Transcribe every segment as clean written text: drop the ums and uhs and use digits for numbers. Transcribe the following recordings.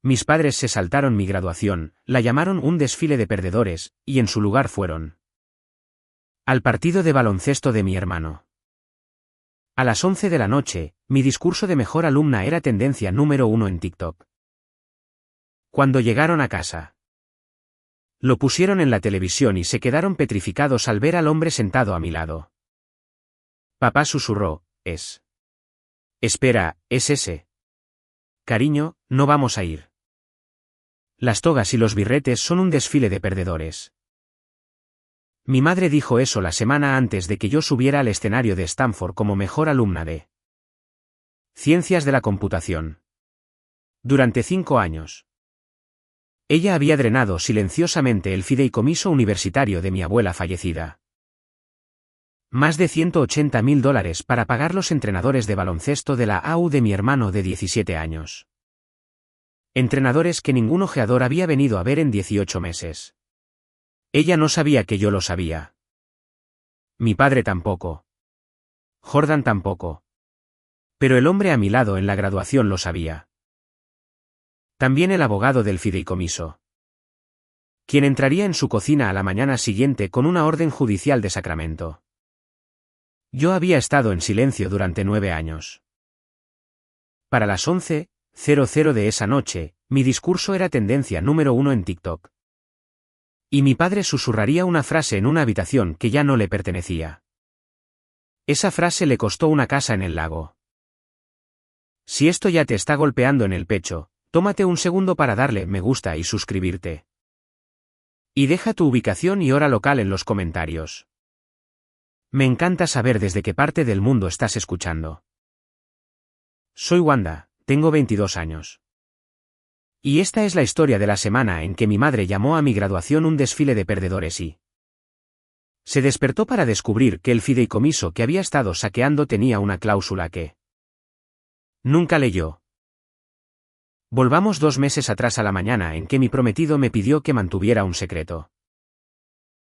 Mis padres se saltaron mi graduación, la llamaron un desfile de perdedores, y en su lugar fueron al partido de baloncesto de mi hermano. A las 11 de la noche, mi discurso de mejor alumna era tendencia número 1 en TikTok. Cuando llegaron a casa, lo pusieron en la televisión y se quedaron petrificados al ver al hombre sentado a mi lado. Papá susurró, Espera, es ese. Cariño, no vamos a ir. Las togas y los birretes son un desfile de perdedores. Mi madre dijo eso la semana antes de que yo subiera al escenario de Stanford como mejor alumna de Ciencias de la Computación. Durante 5 años. Ella había drenado silenciosamente el fideicomiso universitario de mi abuela fallecida. Más de $180.000 para pagar los entrenadores de baloncesto de la AU de mi hermano de 17 años. Entrenadores que ningún ojeador había venido a ver en 18 meses. Ella no sabía que yo lo sabía. Mi padre tampoco. Jordan tampoco. Pero el hombre a mi lado en la graduación lo sabía. También el abogado del fideicomiso. Quien entraría en su cocina a la mañana siguiente con una orden judicial de Sacramento. Yo había estado en silencio durante 9 años. Para las 11:00 de esa noche, mi discurso era tendencia número 1 en TikTok. Y mi padre susurraría una frase en una habitación que ya no le pertenecía. Esa frase le costó una casa en el lago. Si esto ya te está golpeando en el pecho, tómate un segundo para darle me gusta y suscribirte. Y deja tu ubicación y hora local en los comentarios. Me encanta saber desde qué parte del mundo estás escuchando. Soy Wanda, tengo 22 años. Y esta es la historia de la semana en que mi madre llamó a mi graduación un desfile de perdedores y se despertó para descubrir que el fideicomiso que había estado saqueando tenía una cláusula que nunca leyó. Volvamos 2 meses atrás a la mañana en que mi prometido me pidió que mantuviera un secreto.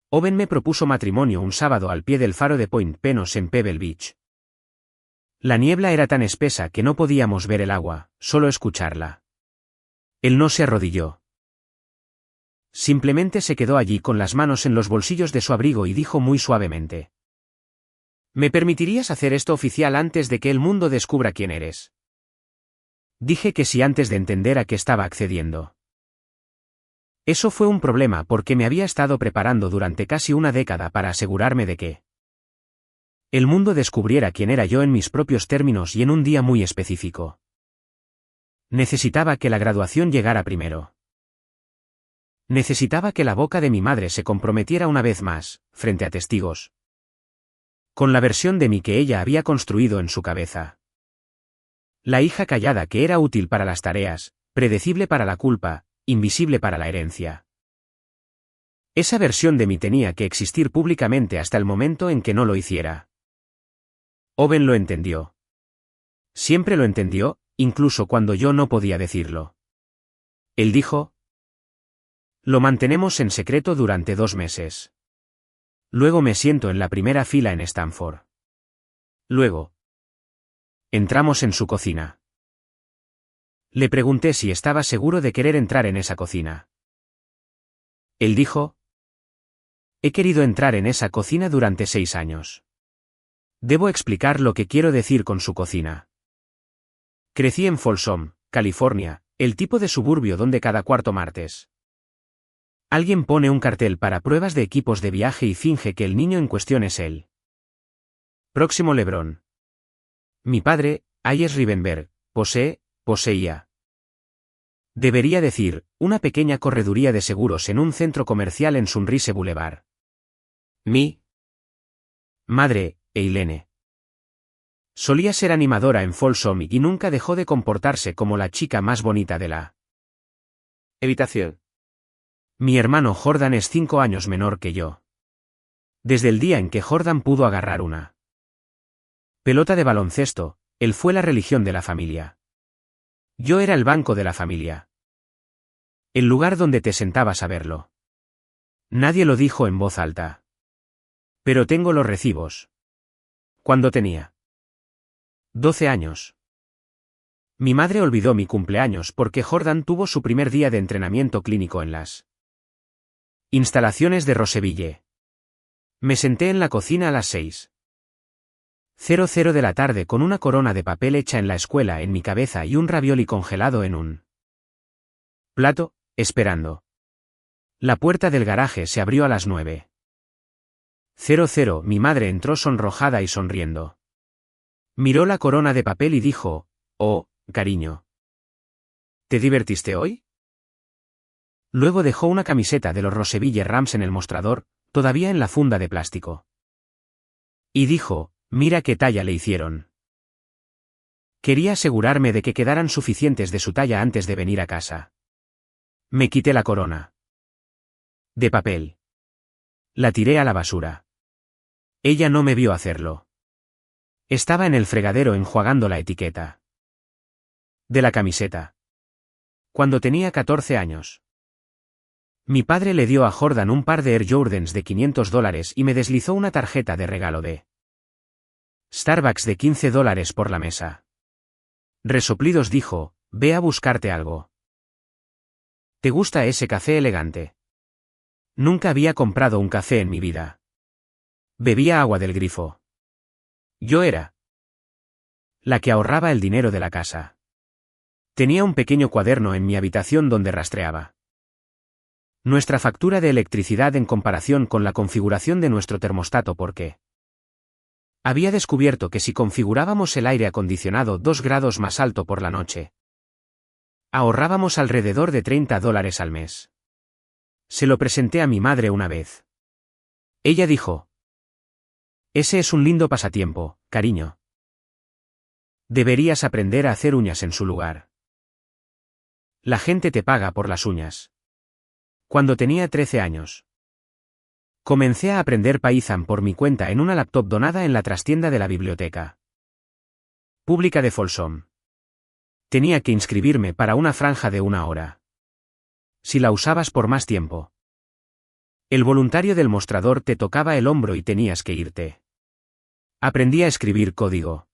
Owen me propuso matrimonio un sábado al pie del faro de Point Penos en Pebble Beach. La niebla era tan espesa que no podíamos ver el agua, solo escucharla. Él no se arrodilló. Simplemente se quedó allí con las manos en los bolsillos de su abrigo y dijo muy suavemente: ¿Me permitirías hacer esto oficial antes de que el mundo descubra quién eres? Dije que sí antes de entender a qué estaba accediendo. Eso fue un problema porque me había estado preparando durante casi una década para asegurarme de que el mundo descubriera quién era yo en mis propios términos y en un día muy específico. Necesitaba que la graduación llegara primero. Necesitaba que la boca de mi madre se comprometiera una vez más, frente a testigos, con la versión de mí que ella había construido en su cabeza. La hija callada que era útil para las tareas, predecible para la culpa, invisible para la herencia. Esa versión de mí tenía que existir públicamente hasta el momento en que no lo hiciera. Owen lo entendió. Siempre lo entendió, incluso cuando yo no podía decirlo. Él dijo: lo mantenemos en secreto durante 2 meses. Luego me siento en la primera fila en Stanford. Luego entramos en su cocina. Le pregunté si estaba seguro de querer entrar en esa cocina. Él dijo: he querido entrar en esa cocina durante 6 años. Debo explicar lo que quiero decir con su cocina. Crecí en Folsom, California, el tipo de suburbio donde cada cuarto martes alguien pone un cartel para pruebas de equipos de viaje y finge que el niño en cuestión es él. Próximo LeBron. Mi padre, Ayes Rivenberg, poseía. Debería decir, una pequeña correduría de seguros en un centro comercial en Sunrise Boulevard. Mi madre, Eileen, solía ser animadora en Folsom y nunca dejó de comportarse como la chica más bonita de la habitación. Mi hermano Jordan es 5 años menor que yo. Desde el día en que Jordan pudo agarrar una pelota de baloncesto, él fue la religión de la familia. Yo era el banco de la familia. El lugar donde te sentabas a verlo. Nadie lo dijo en voz alta. Pero tengo los recibos. Cuando tenía 12 años. Mi madre olvidó mi cumpleaños porque Jordan tuvo su primer día de entrenamiento clínico en las instalaciones de Roseville. Me senté en la cocina a las 6:00 de la tarde con una corona de papel hecha en la escuela en mi cabeza y un ravioli congelado en un plato, esperando. La puerta del garaje se abrió a las 9:00. Mi madre entró sonrojada y sonriendo. Miró la corona de papel y dijo, «Oh, cariño. ¿Te divertiste hoy?» Luego dejó una camiseta de los Roseville Rams en el mostrador, todavía en la funda de plástico. Y dijo, «Mira qué talla le hicieron». Quería asegurarme de que quedaran suficientes de su talla antes de venir a casa. Me quité la corona de papel. La tiré a la basura. Ella no me vio hacerlo. Estaba en el fregadero enjuagando la etiqueta de la camiseta. Cuando tenía 14 años. Mi padre le dio a Jordan un par de Air Jordans de $500 y me deslizó una tarjeta de regalo de Starbucks de $15 por la mesa. Resoplidos dijo, «Ve a buscarte algo. ¿Te gusta ese café elegante?» Nunca había comprado un café en mi vida. Bebía agua del grifo. Yo era la que ahorraba el dinero de la casa. Tenía un pequeño cuaderno en mi habitación donde rastreaba nuestra factura de electricidad en comparación con la configuración de nuestro termostato porque había descubierto que si configurábamos el aire acondicionado 2 grados más alto por la noche, ahorrábamos alrededor de $30 al mes. Se lo presenté a mi madre una vez. Ella dijo, «Ese es un lindo pasatiempo, cariño. Deberías aprender a hacer uñas en su lugar. La gente te paga por las uñas». Cuando tenía 13 años. Comencé a aprender Python por mi cuenta en una laptop donada en la trastienda de la biblioteca pública de Folsom. Tenía que inscribirme para una franja de 1 hora. Si la usabas por más tiempo, el voluntario del mostrador te tocaba el hombro y tenías que irte. Aprendí a escribir código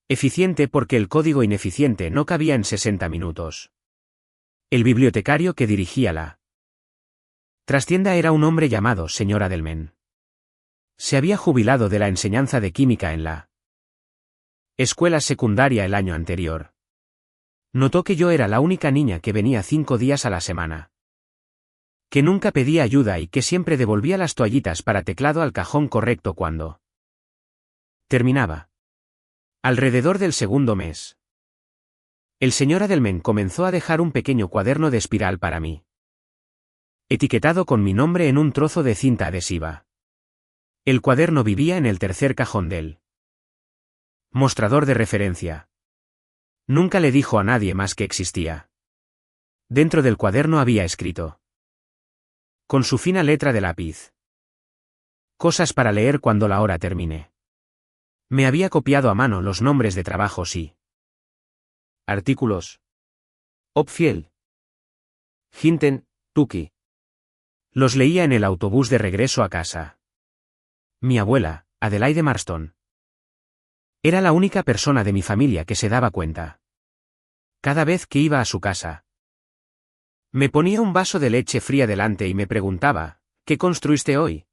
eficiente porque el código ineficiente no cabía en 60 minutos. El bibliotecario que dirigía la trastienda era un hombre llamado Sr. Adelman. Se había jubilado de la enseñanza de química en la escuela secundaria el año anterior. Notó que yo era la única niña que venía 5 días a la semana. Que nunca pedía ayuda y que siempre devolvía las toallitas para teclado al cajón correcto cuando terminaba. Alrededor del segundo mes, el Sr. Adelman comenzó a dejar un pequeño cuaderno de espiral para mí, etiquetado con mi nombre en un trozo de cinta adhesiva. El cuaderno vivía en el tercer cajón del mostrador de referencia. Nunca le dijo a nadie más que existía. Dentro del cuaderno había escrito, con su fina letra de lápiz, cosas para leer cuando la hora termine. Me había copiado a mano los nombres de trabajos y artículos. Opfiel. Hinton, Tucky. Los leía en el autobús de regreso a casa. Mi abuela, Adelaide Marston, era la única persona de mi familia que se daba cuenta. Cada vez que iba a su casa, me ponía un vaso de leche fría delante y me preguntaba, ¿qué construiste hoy?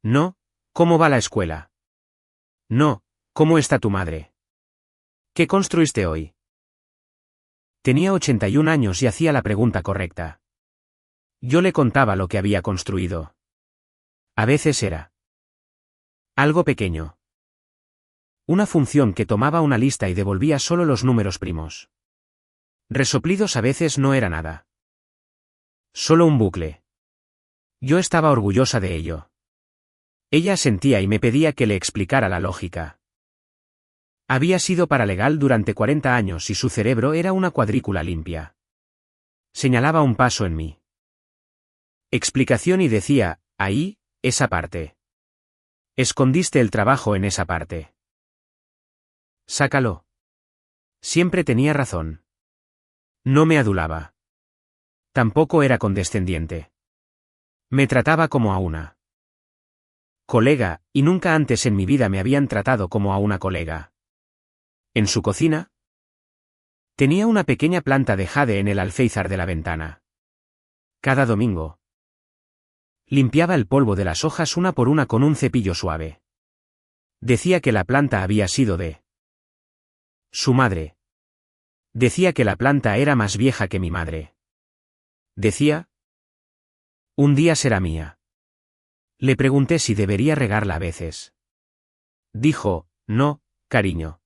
No, ¿cómo va la escuela? No, ¿cómo está tu madre? ¿Qué construiste hoy? Tenía 81 años y hacía la pregunta correcta. Yo le contaba lo que había construido. A veces era algo pequeño. Una función que tomaba una lista y devolvía solo los números primos. Resoplidos a veces no era nada. Solo un bucle. Yo estaba orgullosa de ello. Ella asentía y me pedía que le explicara la lógica. Había sido paralegal durante 40 años y su cerebro era una cuadrícula limpia. Señalaba un paso en mi explicación y decía, ahí, esa parte. Escondiste el trabajo en esa parte. Sácalo. Siempre tenía razón. No me adulaba. Tampoco era condescendiente. Me trataba como a una colega, y nunca antes en mi vida me habían tratado como a una colega. En su cocina tenía una pequeña planta de jade en el alféizar de la ventana. Cada domingo limpiaba el polvo de las hojas una por una con un cepillo suave. Decía que la planta había sido de su madre. Decía que la planta era más vieja que mi madre. Decía: un día será mía. Le pregunté si debería regarla a veces. Dijo: no, cariño.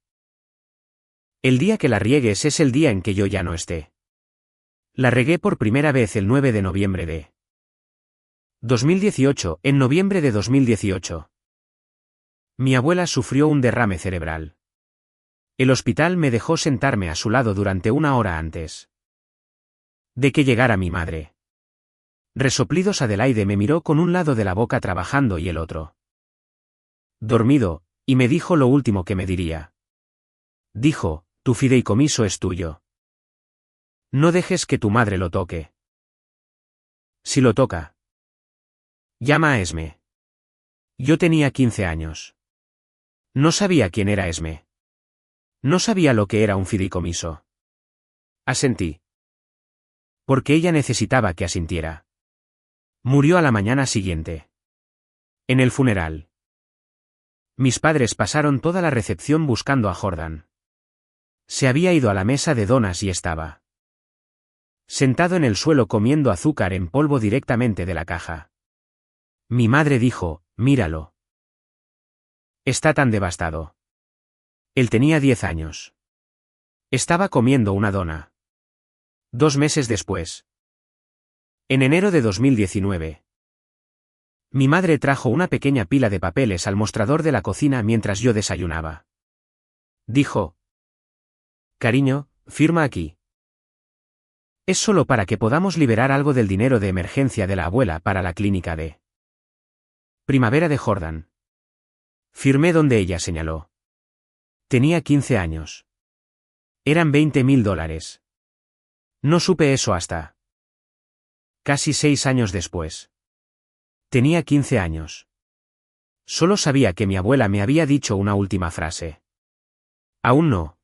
El día que la riegues es el día en que yo ya no esté. La regué por primera vez el 9 de noviembre de 2018, en noviembre de 2018. Mi abuela sufrió un derrame cerebral. El hospital me dejó sentarme a su lado durante una hora antes de que llegara mi madre. Resoplidos, Adelaide me miró con un lado de la boca trabajando y el otro dormido, y me dijo lo último que me diría. Dijo: tu fideicomiso es tuyo. No dejes que tu madre lo toque. Si lo toca, llama a Esme. Yo tenía 15 años. No sabía quién era Esme. No sabía lo que era un fideicomiso. Asentí. Porque ella necesitaba que asintiera. Murió a la mañana siguiente. En el funeral. Mis padres pasaron toda la recepción buscando a Jordan. Se había ido a la mesa de donas y estaba sentado en el suelo comiendo azúcar en polvo directamente de la caja. Mi madre dijo: míralo. Está tan devastado. Él tenía 10 años. Estaba comiendo una dona. 2 meses después. En enero de 2019. Mi madre trajo una pequeña pila de papeles al mostrador de la cocina mientras yo desayunaba. Dijo: cariño, firma aquí. Es solo para que podamos liberar algo del dinero de emergencia de la abuela para la clínica de primavera de Jordan. Firmé donde ella señaló. Tenía 15 años. Eran $20,000. No supe eso hasta casi 6 años después. Tenía 15 años. Solo sabía que mi abuela me había dicho una última frase. Aún no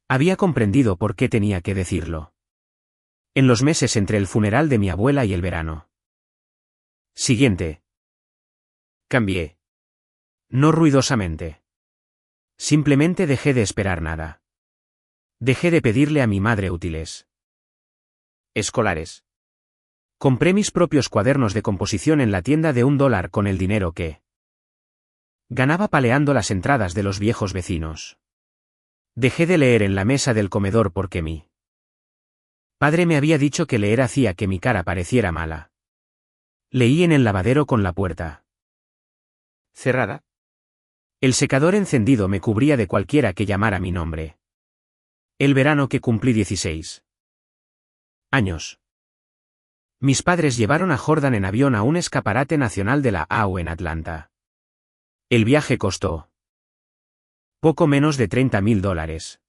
había comprendido por qué tenía que decirlo. En los meses entre el funeral de mi abuela y el verano siguiente, cambié. No ruidosamente. Simplemente dejé de esperar nada. Dejé de pedirle a mi madre útiles escolares. Compré mis propios cuadernos de composición en la tienda de $1 con el dinero que ganaba paleando las entradas de los viejos vecinos. Dejé de leer en la mesa del comedor porque mi padre me había dicho que leer hacía que mi cara pareciera mala. Leí en el lavadero con la puerta cerrada. El secador encendido me cubría de cualquiera que llamara mi nombre. El verano que cumplí 16 años. Mis padres llevaron a Jordan en avión a un escaparate nacional de la AU en Atlanta. El viaje costó poco menos de $30,000.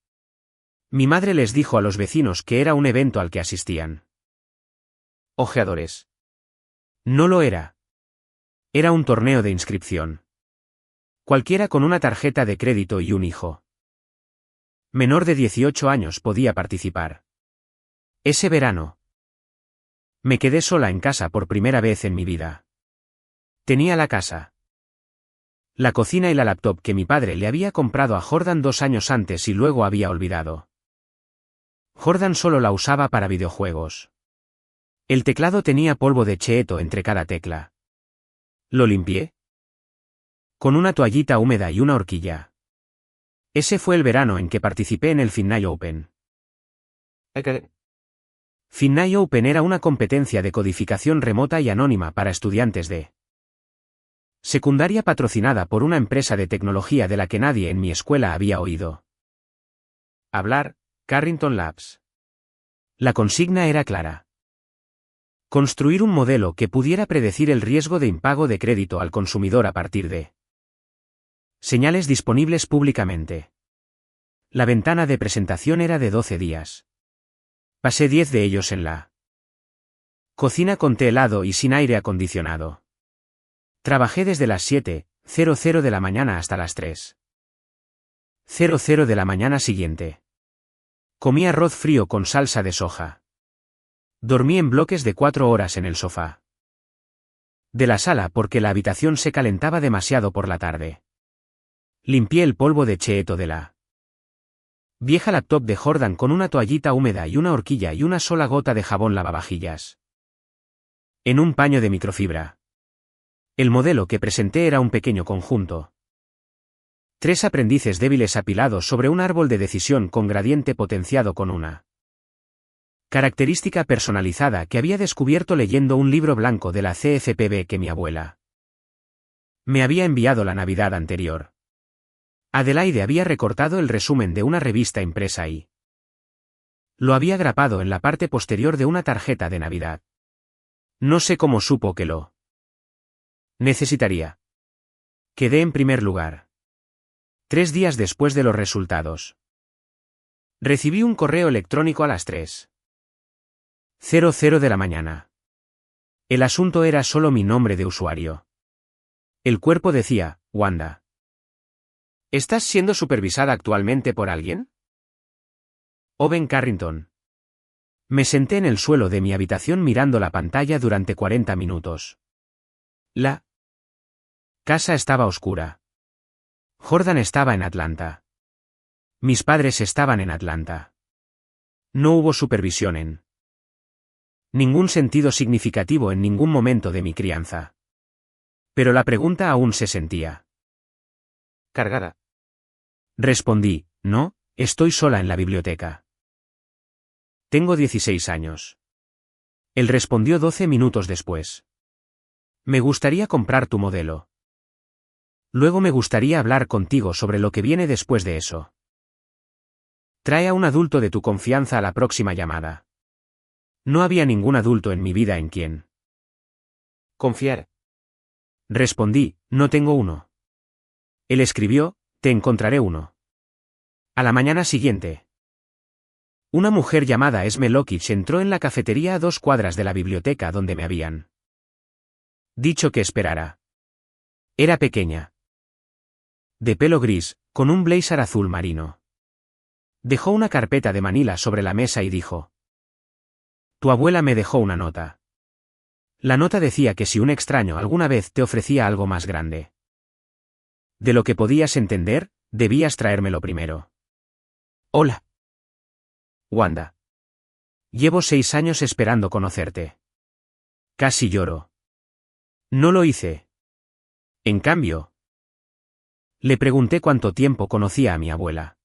Mi madre les dijo a los vecinos que era un evento al que asistían ojeadores. No lo era. Era un torneo de inscripción. Cualquiera con una tarjeta de crédito y un hijo menor de 18 años podía participar. Ese verano me quedé sola en casa por primera vez en mi vida. Tenía la casa, la cocina y la laptop que mi padre le había comprado a Jordan 2 años antes y luego había olvidado. Jordan solo la usaba para videojuegos. El teclado tenía polvo de cheeto entre cada tecla. Lo limpié con una toallita húmeda y una horquilla. Ese fue el verano en que participé en el Finney Open. Finney Open era una competencia de codificación remota y anónima para estudiantes de secundaria patrocinada por una empresa de tecnología de la que nadie en mi escuela había oído hablar, Carrington Labs. La consigna era clara. Construir un modelo que pudiera predecir el riesgo de impago de crédito al consumidor a partir de señales disponibles públicamente. La ventana de presentación era de 12 días. Pasé 10 de ellos en la cocina con té helado y sin aire acondicionado. Trabajé desde las 7:00 de la mañana hasta las 3:00 00 de la mañana siguiente. Comí arroz frío con salsa de soja. Dormí en bloques de 4 horas en el sofá de la sala porque la habitación se calentaba demasiado por la tarde. Limpié el polvo de cheeto de la vieja laptop de Jordan con una toallita húmeda y una horquilla y una sola gota de jabón lavavajillas en un paño de microfibra. El modelo que presenté era un pequeño conjunto. 3 aprendices débiles apilados sobre un árbol de decisión con gradiente potenciado con una característica personalizada que había descubierto leyendo un libro blanco de la CFPB que mi abuela me había enviado la Navidad anterior. Adelaide había recortado el resumen de una revista impresa y lo había grapado en la parte posterior de una tarjeta de Navidad. No sé cómo supo que lo necesitaría. Quedé en primer lugar. 3 días después de los resultados. Recibí un correo electrónico a las 3:00 de la mañana. El asunto era solo mi nombre de usuario. El cuerpo decía, Wanda. ¿Estás siendo supervisada actualmente por alguien? Owen Carrington. Me senté en el suelo de mi habitación mirando la pantalla durante 40 minutos. La casa estaba oscura. Jordan estaba en Atlanta. Mis padres estaban en Atlanta. No hubo supervisión en ningún sentido significativo en ningún momento de mi crianza. Pero la pregunta aún se sentía cargada. Respondí, no, estoy sola en la biblioteca. Tengo 16 años. Él respondió 12 minutos después. Me gustaría comprar tu modelo. Luego me gustaría hablar contigo sobre lo que viene después de eso. Trae a un adulto de tu confianza a la próxima llamada. No había ningún adulto en mi vida en quien confiar. Respondí, no tengo uno. Él escribió, te encontraré uno. A la mañana siguiente. Una mujer llamada Esme Lockich entró en la cafetería a 2 cuadras de la biblioteca donde me habían dicho que esperara. Era pequeña. De pelo gris, con un blazer azul marino. Dejó una carpeta de manila sobre la mesa y dijo: Tu abuela me dejó una nota. La nota decía que si un extraño alguna vez te ofrecía algo más grande de lo que podías entender, debías traérmelo primero. Hola. Wanda. Llevo 6 años esperando conocerte. Casi lloro. No lo hice. En cambio, le pregunté cuánto tiempo conocía a mi abuela.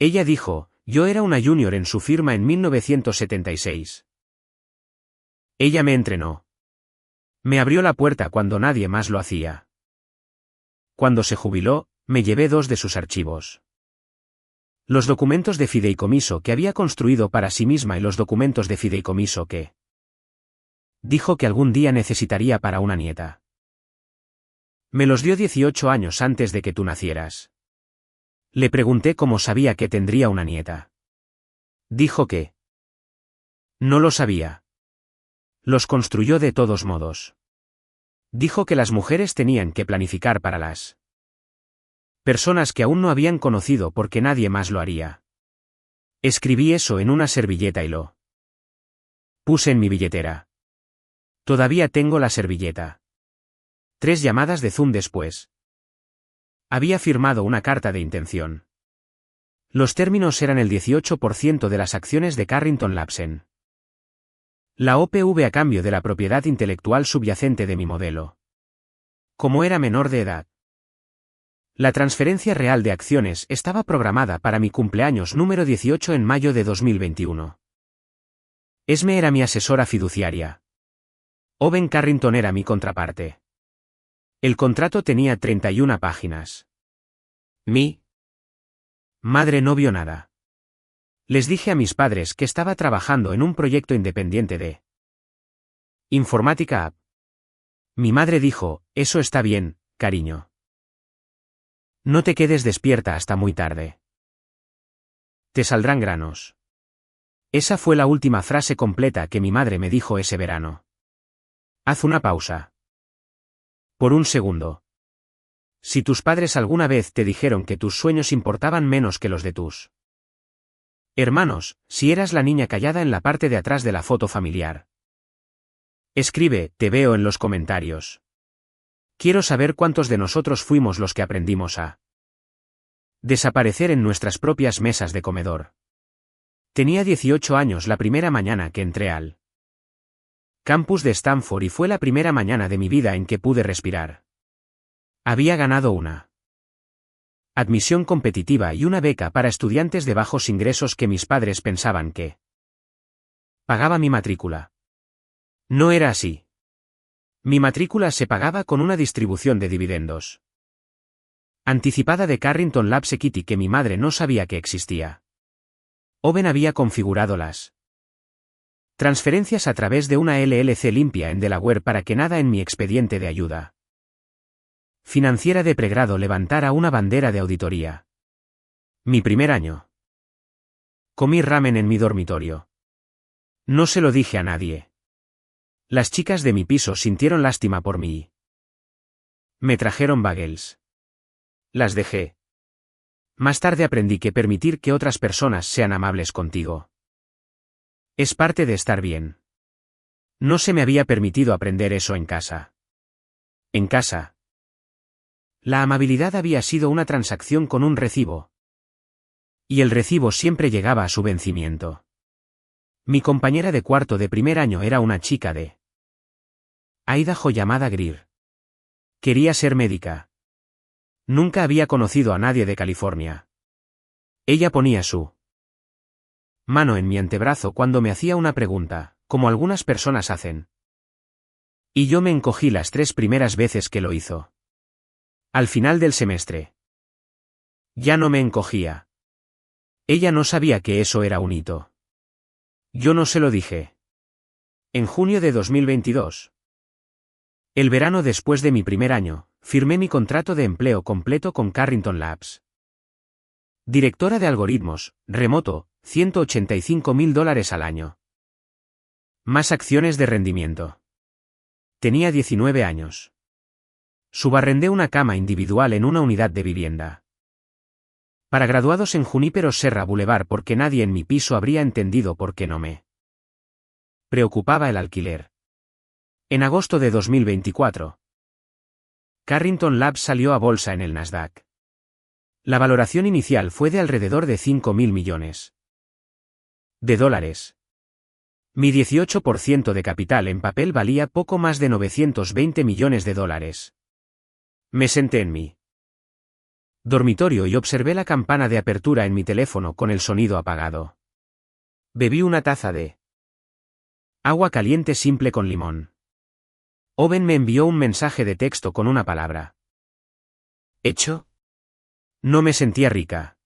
Ella dijo, yo era una junior en su firma en 1976. Ella me entrenó. Me abrió la puerta cuando nadie más lo hacía. Cuando se jubiló, me llevé 2 de sus archivos. Los documentos de fideicomiso que había construido para sí misma y los documentos de fideicomiso que dijo que algún día necesitaría para una nieta. Me los dio 18 años antes de que tú nacieras. Le pregunté cómo sabía que tendría una nieta. Dijo que no lo sabía. Los construyó de todos modos. Dijo que las mujeres tenían que planificar para las personas que aún no habían conocido porque nadie más lo haría. Escribí eso en una servilleta y lo puse en mi billetera. Todavía tengo la servilleta. 3 llamadas de Zoom después. Había firmado una carta de intención. Los términos eran el 18% de las acciones de Carrington Labsen. La OPV a cambio de la propiedad intelectual subyacente de mi modelo. Como era menor de edad. La transferencia real de acciones estaba programada para mi cumpleaños número 18 en mayo de 2021. Esme era mi asesora fiduciaria. Owen Carrington era mi contraparte. El contrato tenía 31 páginas. Mi madre no vio nada. Les dije a mis padres que estaba trabajando en un proyecto independiente de informática app. Mi madre dijo, eso está bien, cariño. No te quedes despierta hasta muy tarde. Te saldrán granos. Esa fue la última frase completa que mi madre me dijo ese verano. Haz una pausa. Por un segundo. Si tus padres alguna vez te dijeron que tus sueños importaban menos que los de tus hermanos, si eras la niña callada en la parte de atrás de la foto familiar. Escribe, te veo en los comentarios. Quiero saber cuántos de nosotros fuimos los que aprendimos a desaparecer en nuestras propias mesas de comedor. Tenía 18 años la primera mañana que entré al campus de Stanford y fue la primera mañana de mi vida en que pude respirar. Había ganado una admisión competitiva y una beca para estudiantes de bajos ingresos que mis padres pensaban que pagaba mi matrícula. No era así. Mi matrícula se pagaba con una distribución de dividendos anticipada de Carrington Labs Equity que mi madre no sabía que existía. Owen había configurado las transferencias a través de una LLC limpia en Delaware para que nada en mi expediente de ayuda financiera de pregrado levantara una bandera de auditoría. Mi primer año. Comí ramen en mi dormitorio. No se lo dije a nadie. Las chicas de mi piso sintieron lástima por mí. Me trajeron bagels. Las dejé. Más tarde aprendí que permitir que otras personas sean amables contigo es parte de estar bien. No se me había permitido aprender eso en casa. En casa. La amabilidad había sido una transacción con un recibo. Y el recibo siempre llegaba a su vencimiento. Mi compañera de cuarto de primer año era una chica de Idaho llamada Greer. Quería ser médica. Nunca había conocido a nadie de California. Ella ponía su mano en mi antebrazo cuando me hacía una pregunta, como algunas personas hacen. Y yo me encogí las 3 primeras veces que lo hizo. Al final del semestre. Ya no me encogía. Ella no sabía que eso era un hito. Yo no se lo dije. En junio de 2022. El verano después de mi primer año, firmé mi contrato de empleo completo con Carrington Labs. Directora de algoritmos, remoto, $185,000 al año. Más acciones de rendimiento. Tenía 19 años. Subarrendé una cama individual en una unidad de vivienda para graduados en Junípero Serra Boulevard porque nadie en mi piso habría entendido por qué no me preocupaba el alquiler. En agosto de 2024, Carrington Labs salió a bolsa en el Nasdaq. La valoración inicial fue de alrededor de $5,000 millones de dólares. Mi 18% de capital en papel valía poco más de $920 millones de dólares. Me senté en mi dormitorio y observé la campana de apertura en mi teléfono con el sonido apagado. Bebí una taza de agua caliente simple con limón. Owen me envió un mensaje de texto con una palabra. ¿Hecho? No me sentía rica.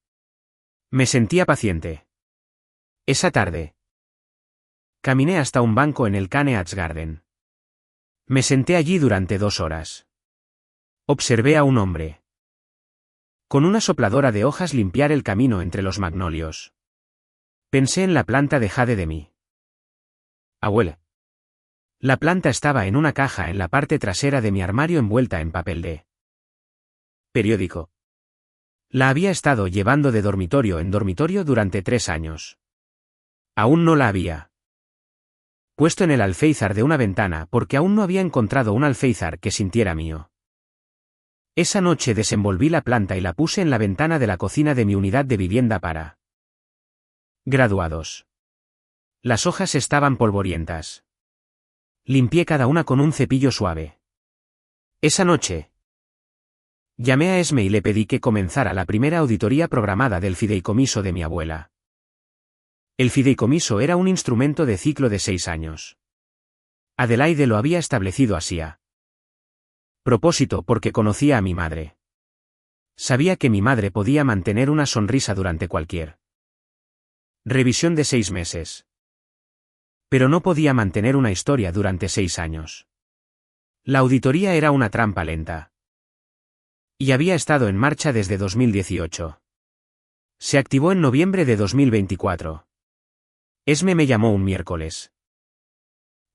Me sentía paciente. Esa tarde. Caminé hasta un banco en el Caneats Garden. Me senté allí durante 2 horas. Observé a un hombre con una sopladora de hojas limpiar el camino entre los magnolios. Pensé en la planta de jade de mi abuela. La planta estaba en una caja en la parte trasera de mi armario envuelta en papel de periódico. La había estado llevando de dormitorio en dormitorio durante 3 años. Aún no la había puesto en el alféizar de una ventana porque aún no había encontrado un alféizar que sintiera mío. Esa noche desenvolví la planta y la puse en la ventana de la cocina de mi unidad de vivienda para graduados. Las hojas estaban polvorientas. Limpié cada una con un cepillo suave. Esa noche llamé a Esme y le pedí que comenzara la primera auditoría programada del fideicomiso de mi abuela. El fideicomiso era un instrumento de ciclo de 6 años. Adelaide lo había establecido así a propósito porque conocía a mi madre. Sabía que mi madre podía mantener una sonrisa durante cualquier revisión de 6 meses. Pero no podía mantener una historia durante 6 años. La auditoría era una trampa lenta. Y había estado en marcha desde 2018. Se activó en noviembre de 2024. Esme me llamó un miércoles.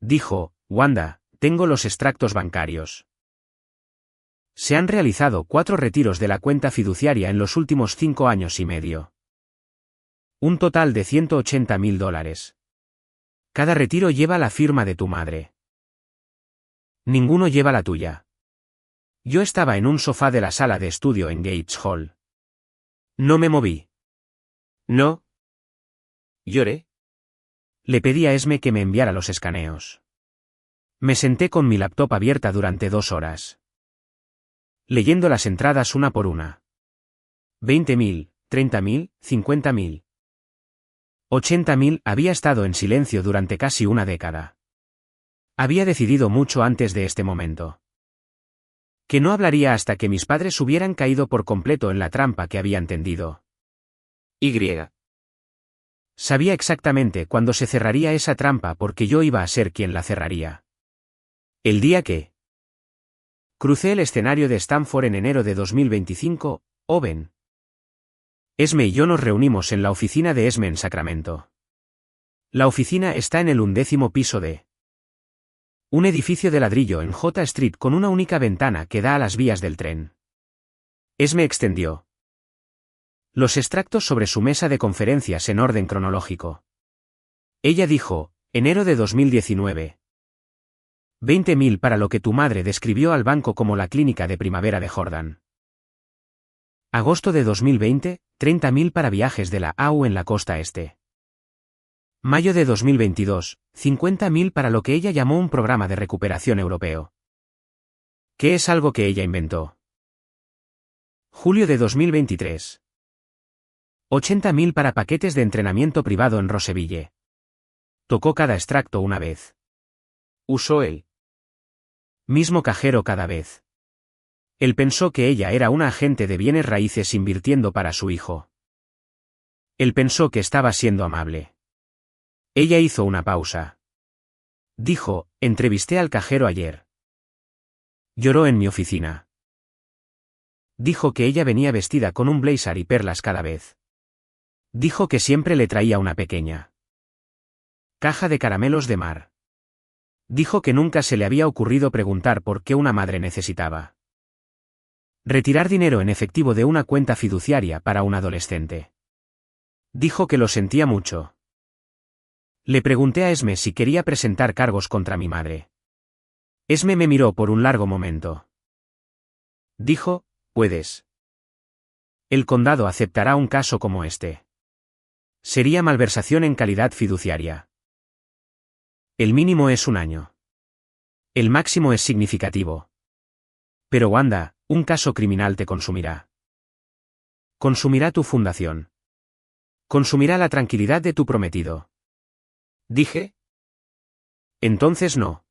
Dijo, Wanda, tengo los extractos bancarios. Se han realizado 4 retiros de la cuenta fiduciaria en los últimos 5 años y medio. Un total de $180.000. Cada retiro lleva la firma de tu madre. Ninguno lleva la tuya. Yo estaba en un sofá de la sala de estudio en Gates Hall. No me moví. No. Lloré. Le pedí a Esme que me enviara los escaneos. Me senté con mi laptop abierta durante 2 horas. Leyendo las entradas una por una. 20.000, 30.000, 50.000. 80.000. Había estado en silencio durante casi una década. Había decidido mucho antes de este momento. Que no hablaría hasta que mis padres hubieran caído por completo en la trampa que habían tendido. Y. Sabía exactamente cuándo se cerraría esa trampa porque yo iba a ser quien la cerraría. El día que crucé el escenario de Stanford en enero de 2025, Owen. Esme y yo nos reunimos en la oficina de Esme en Sacramento. La oficina está en el 11º piso de un edificio de ladrillo en J Street con una única ventana que da a las vías del tren. Esme extendió los extractos sobre su mesa de conferencias en orden cronológico. Ella dijo, enero de 2019. 20.000 para lo que tu madre describió al banco como la clínica de primavera de Jordan. Agosto de 2020, 30.000 para viajes de la AU en la costa este. Mayo de 2022, 50.000 para lo que ella llamó un programa de recuperación europeo. ¿Qué es algo que ella inventó? Julio de 2023. 80.000 para paquetes de entrenamiento privado en Roseville. Tocó cada extracto una vez. Usó él. Mismo cajero cada vez. Él pensó que ella era una agente de bienes raíces invirtiendo para su hijo. Él pensó que estaba siendo amable. Ella hizo una pausa. Dijo, entrevisté al cajero ayer. Lloró en mi oficina. Dijo que ella venía vestida con un blazer y perlas cada vez. Dijo que siempre le traía una pequeña caja de caramelos de mar. Dijo que nunca se le había ocurrido preguntar por qué una madre necesitaba retirar dinero en efectivo de una cuenta fiduciaria para un adolescente. Dijo que lo sentía mucho. Le pregunté a Esme si quería presentar cargos contra mi madre. Esme me miró por un largo momento. Dijo, puedes. El condado aceptará un caso como este. Sería malversación en calidad fiduciaria. El mínimo es 1 año. El máximo es significativo. Pero Wanda, un caso criminal te consumirá. Consumirá tu fundación. Consumirá la tranquilidad de tu prometido. Dije. Entonces no.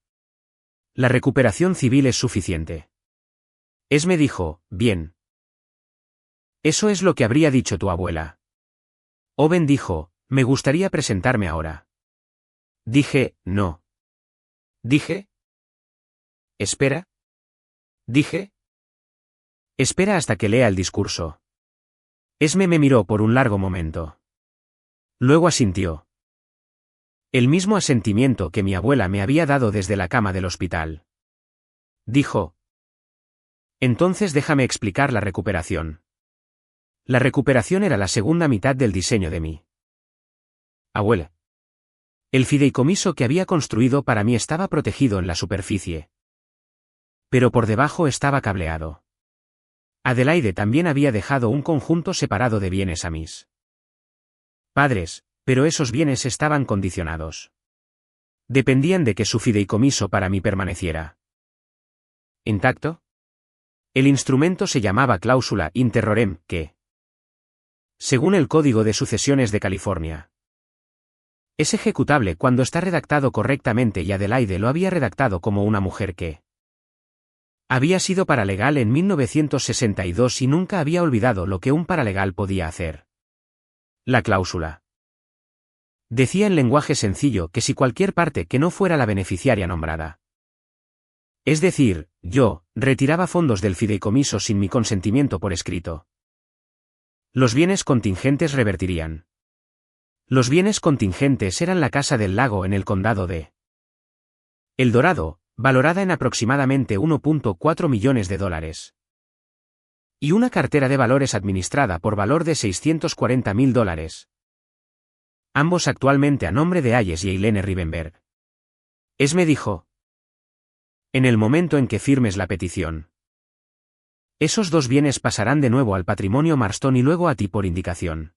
La recuperación civil es suficiente. Esme dijo, bien. Eso es lo que habría dicho tu abuela. Owen dijo, me gustaría presentarme ahora. Dije, no. Dije. Espera. Dije. Espera hasta que lea el discurso. Esme me miró por un largo momento. Luego asintió. El mismo asentimiento que mi abuela me había dado desde la cama del hospital. Dijo. Entonces déjame explicar la recuperación. La recuperación era la segunda mitad del diseño de mi abuela. El fideicomiso que había construido para mí estaba protegido en la superficie. Pero por debajo estaba cableado. Adelaide también había dejado un conjunto separado de bienes a mis padres, pero esos bienes estaban condicionados. Dependían de que su fideicomiso para mí permaneciera intacto. El instrumento se llamaba cláusula in terrorem, que, según el Código de Sucesiones de California, es ejecutable cuando está redactado correctamente y Adelaide lo había redactado como una mujer que había sido paralegal en 1962 y nunca había olvidado lo que un paralegal podía hacer. La cláusula decía en lenguaje sencillo que si cualquier parte que no fuera la beneficiaria nombrada, es decir, yo, retiraba fondos del fideicomiso sin mi consentimiento por escrito, los bienes contingentes revertirían. Los bienes contingentes eran la casa del lago en el condado de El Dorado, valorada en aproximadamente $1.4 millones. Y una cartera de valores administrada por valor de $640.000. Ambos actualmente a nombre de Hayes y Eileen Rivenberg. Me dijo. En el momento en que firmes la petición. Esos dos bienes pasarán de nuevo al patrimonio Marston y luego a ti por indicación.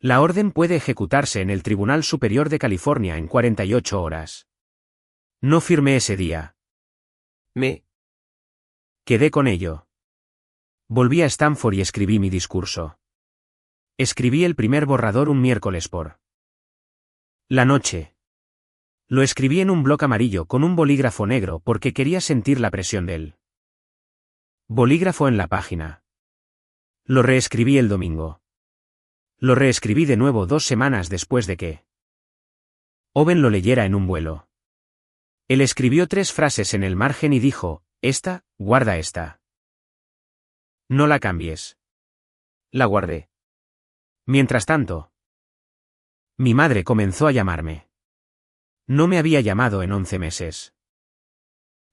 La orden puede ejecutarse en el Tribunal Superior de California en 48 horas. No firmé ese día. Me quedé con ello. Volví a Stanford y escribí mi discurso. Escribí el primer borrador un miércoles por la noche. Lo escribí en un bloc amarillo con un bolígrafo negro porque quería sentir la presión del bolígrafo en la página. Lo reescribí el domingo. Lo reescribí de nuevo 2 semanas después de que Owen lo leyera en un vuelo. Él escribió 3 frases en el margen y dijo, guarda esta. No la cambies. la guardé. Mientras tanto, mi madre comenzó a llamarme. No me había llamado en 11 meses.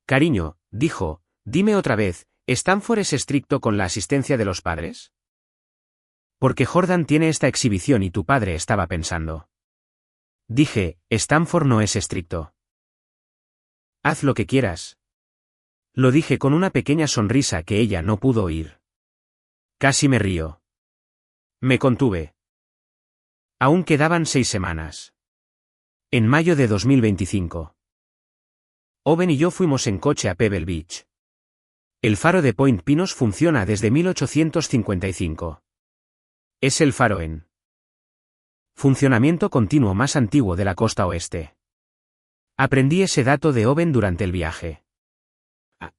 Cariño, dijo, dime otra vez, ¿Stanford es estricto con la asistencia de los padres? Porque Jordan tiene esta exhibición y tu padre estaba pensando. Dije, Stanford no es estricto. Haz lo que quieras. Lo dije con una pequeña sonrisa que ella no pudo oír. Casi me río. Me contuve. Aún quedaban 6 semanas. En mayo de 2025. Owen y yo fuimos en coche a Pebble Beach. El faro de Point Pinos funciona desde 1855. Es el faro en funcionamiento continuo más antiguo de la costa oeste. Aprendí ese dato de Owen durante el viaje. A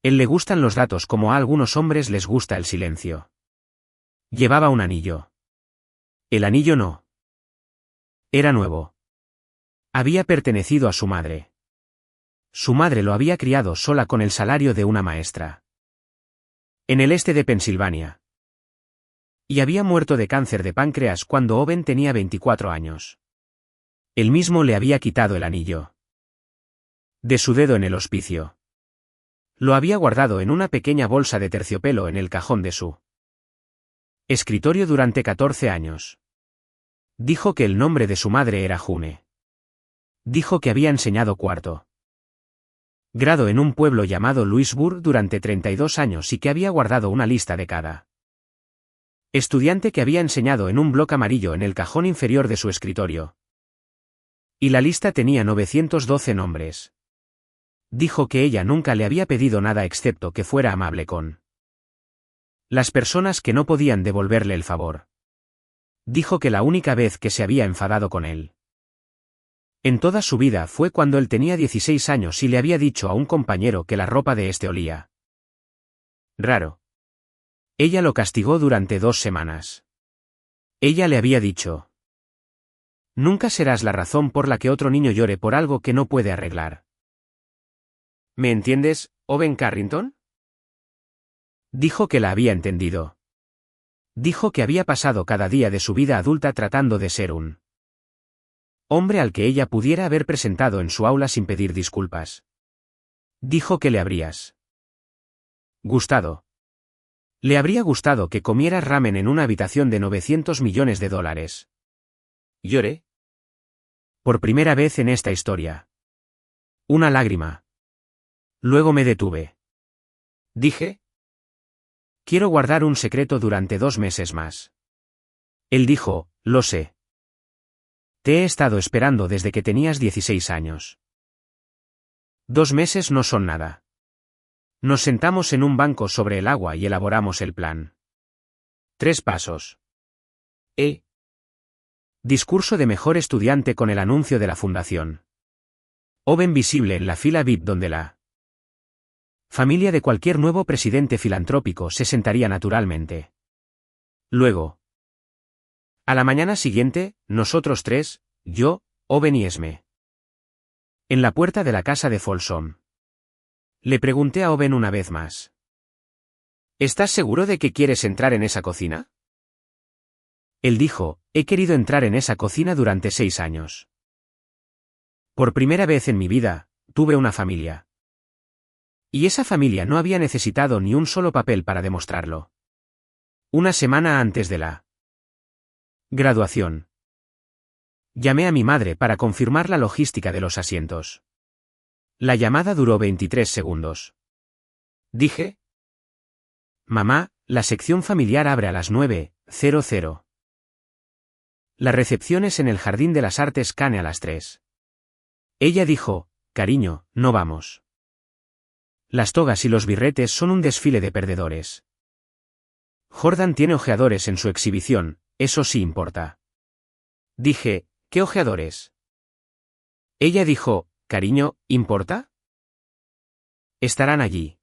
él le gustan los datos como a algunos hombres les gusta el silencio. Llevaba un anillo. El anillo no. Era nuevo. Había pertenecido a su madre. Su madre lo había criado sola con el salario de una maestra. En el este de Pensilvania. Y había muerto de cáncer de páncreas cuando Owen tenía 24 años. Él mismo le había quitado el anillo de su dedo en el hospicio. Lo había guardado en una pequeña bolsa de terciopelo en el cajón de su escritorio durante 14 años. Dijo que el nombre de su madre era June. Dijo que había enseñado cuarto grado en un pueblo llamado Louisburg durante 32 años y que había guardado una lista de cada estudiante que había enseñado en un bloc amarillo en el cajón inferior de su escritorio. Y la lista tenía 912 nombres. Dijo que ella nunca le había pedido nada excepto que fuera amable con las personas que no podían devolverle el favor. Dijo que la única vez que se había enfadado con él en toda su vida fue cuando él tenía 16 años y le había dicho a un compañero que la ropa de este olía raro. Ella lo castigó durante 2 semanas. Ella le había dicho: nunca serás la razón por la que otro niño llore por algo que no puede arreglar. ¿Me entiendes, Owen Carrington? Dijo que la había entendido. Dijo que había pasado cada día de su vida adulta tratando de ser un hombre al que ella pudiera haber presentado en su aula sin pedir disculpas. Dijo que le habrías gustado. Le habría gustado que comieras ramen en una habitación de $900 millones. Lloré. Por primera vez en esta historia. Una lágrima. Luego me detuve. Dije: quiero guardar un secreto durante 2 meses más. Él dijo: lo sé. Te he estado esperando desde que tenías 16 años. 2 meses no son nada. Nos sentamos en un banco sobre el agua y elaboramos el plan. 3 pasos. Discurso de mejor estudiante con el anuncio de la fundación. Owen visible en la fila VIP donde la familia de cualquier nuevo presidente filantrópico se sentaría naturalmente. Luego, a la mañana siguiente, nosotros 3, yo, Owen y Esme. En la puerta de la casa de Folsom. Le pregunté a Owen una vez más: ¿estás seguro de que quieres entrar en esa cocina? Él dijo: he querido entrar en esa cocina durante 6 años. Por primera vez en mi vida, tuve una familia. Y esa familia no había necesitado ni un solo papel para demostrarlo. Una semana antes de la graduación. Llamé a mi madre para confirmar la logística de los asientos. La llamada duró 23 segundos. Dije: Mamá, la sección familiar abre a las 9:00. La recepción es en el Jardín de las Artes Cane a las 3. Ella dijo: Cariño, no vamos. Las togas y los birretes son un desfile de perdedores. Jordan tiene ojeadores en su exhibición, eso sí importa. Dije: ¿Qué ojeadores? Ella dijo: Cariño, ¿importa? Estarán allí.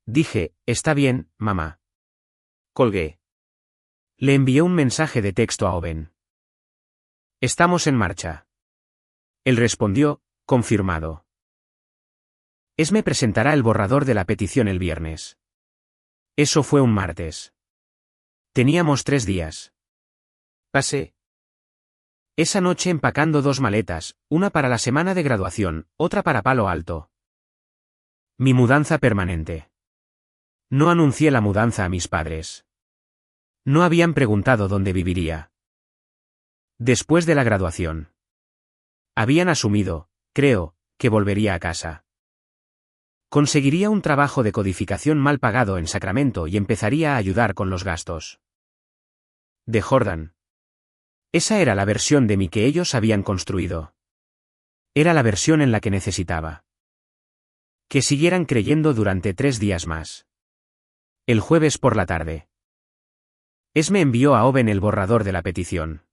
Dije: Está bien, mamá. Colgué. Le envié un mensaje de texto a Owen. Estamos en marcha. Él respondió: confirmado. Esme presentará el borrador de la petición el viernes. Eso fue un martes. Teníamos 3 días. Pasé esa noche empacando 2 maletas, una para la semana de graduación, otra para Palo Alto. Mi mudanza permanente. No anuncié la mudanza a mis padres. No habían preguntado dónde viviría. Después de la graduación. Habían asumido, creo, que volvería a casa. Conseguiría un trabajo de codificación mal pagado en Sacramento y empezaría a ayudar con los gastos de Jordan. Esa era la versión de mí que ellos habían construido. Era la versión en la que necesitaba que siguieran creyendo durante 3 días más. El jueves por la tarde. Esme envió a Owen el borrador de la petición.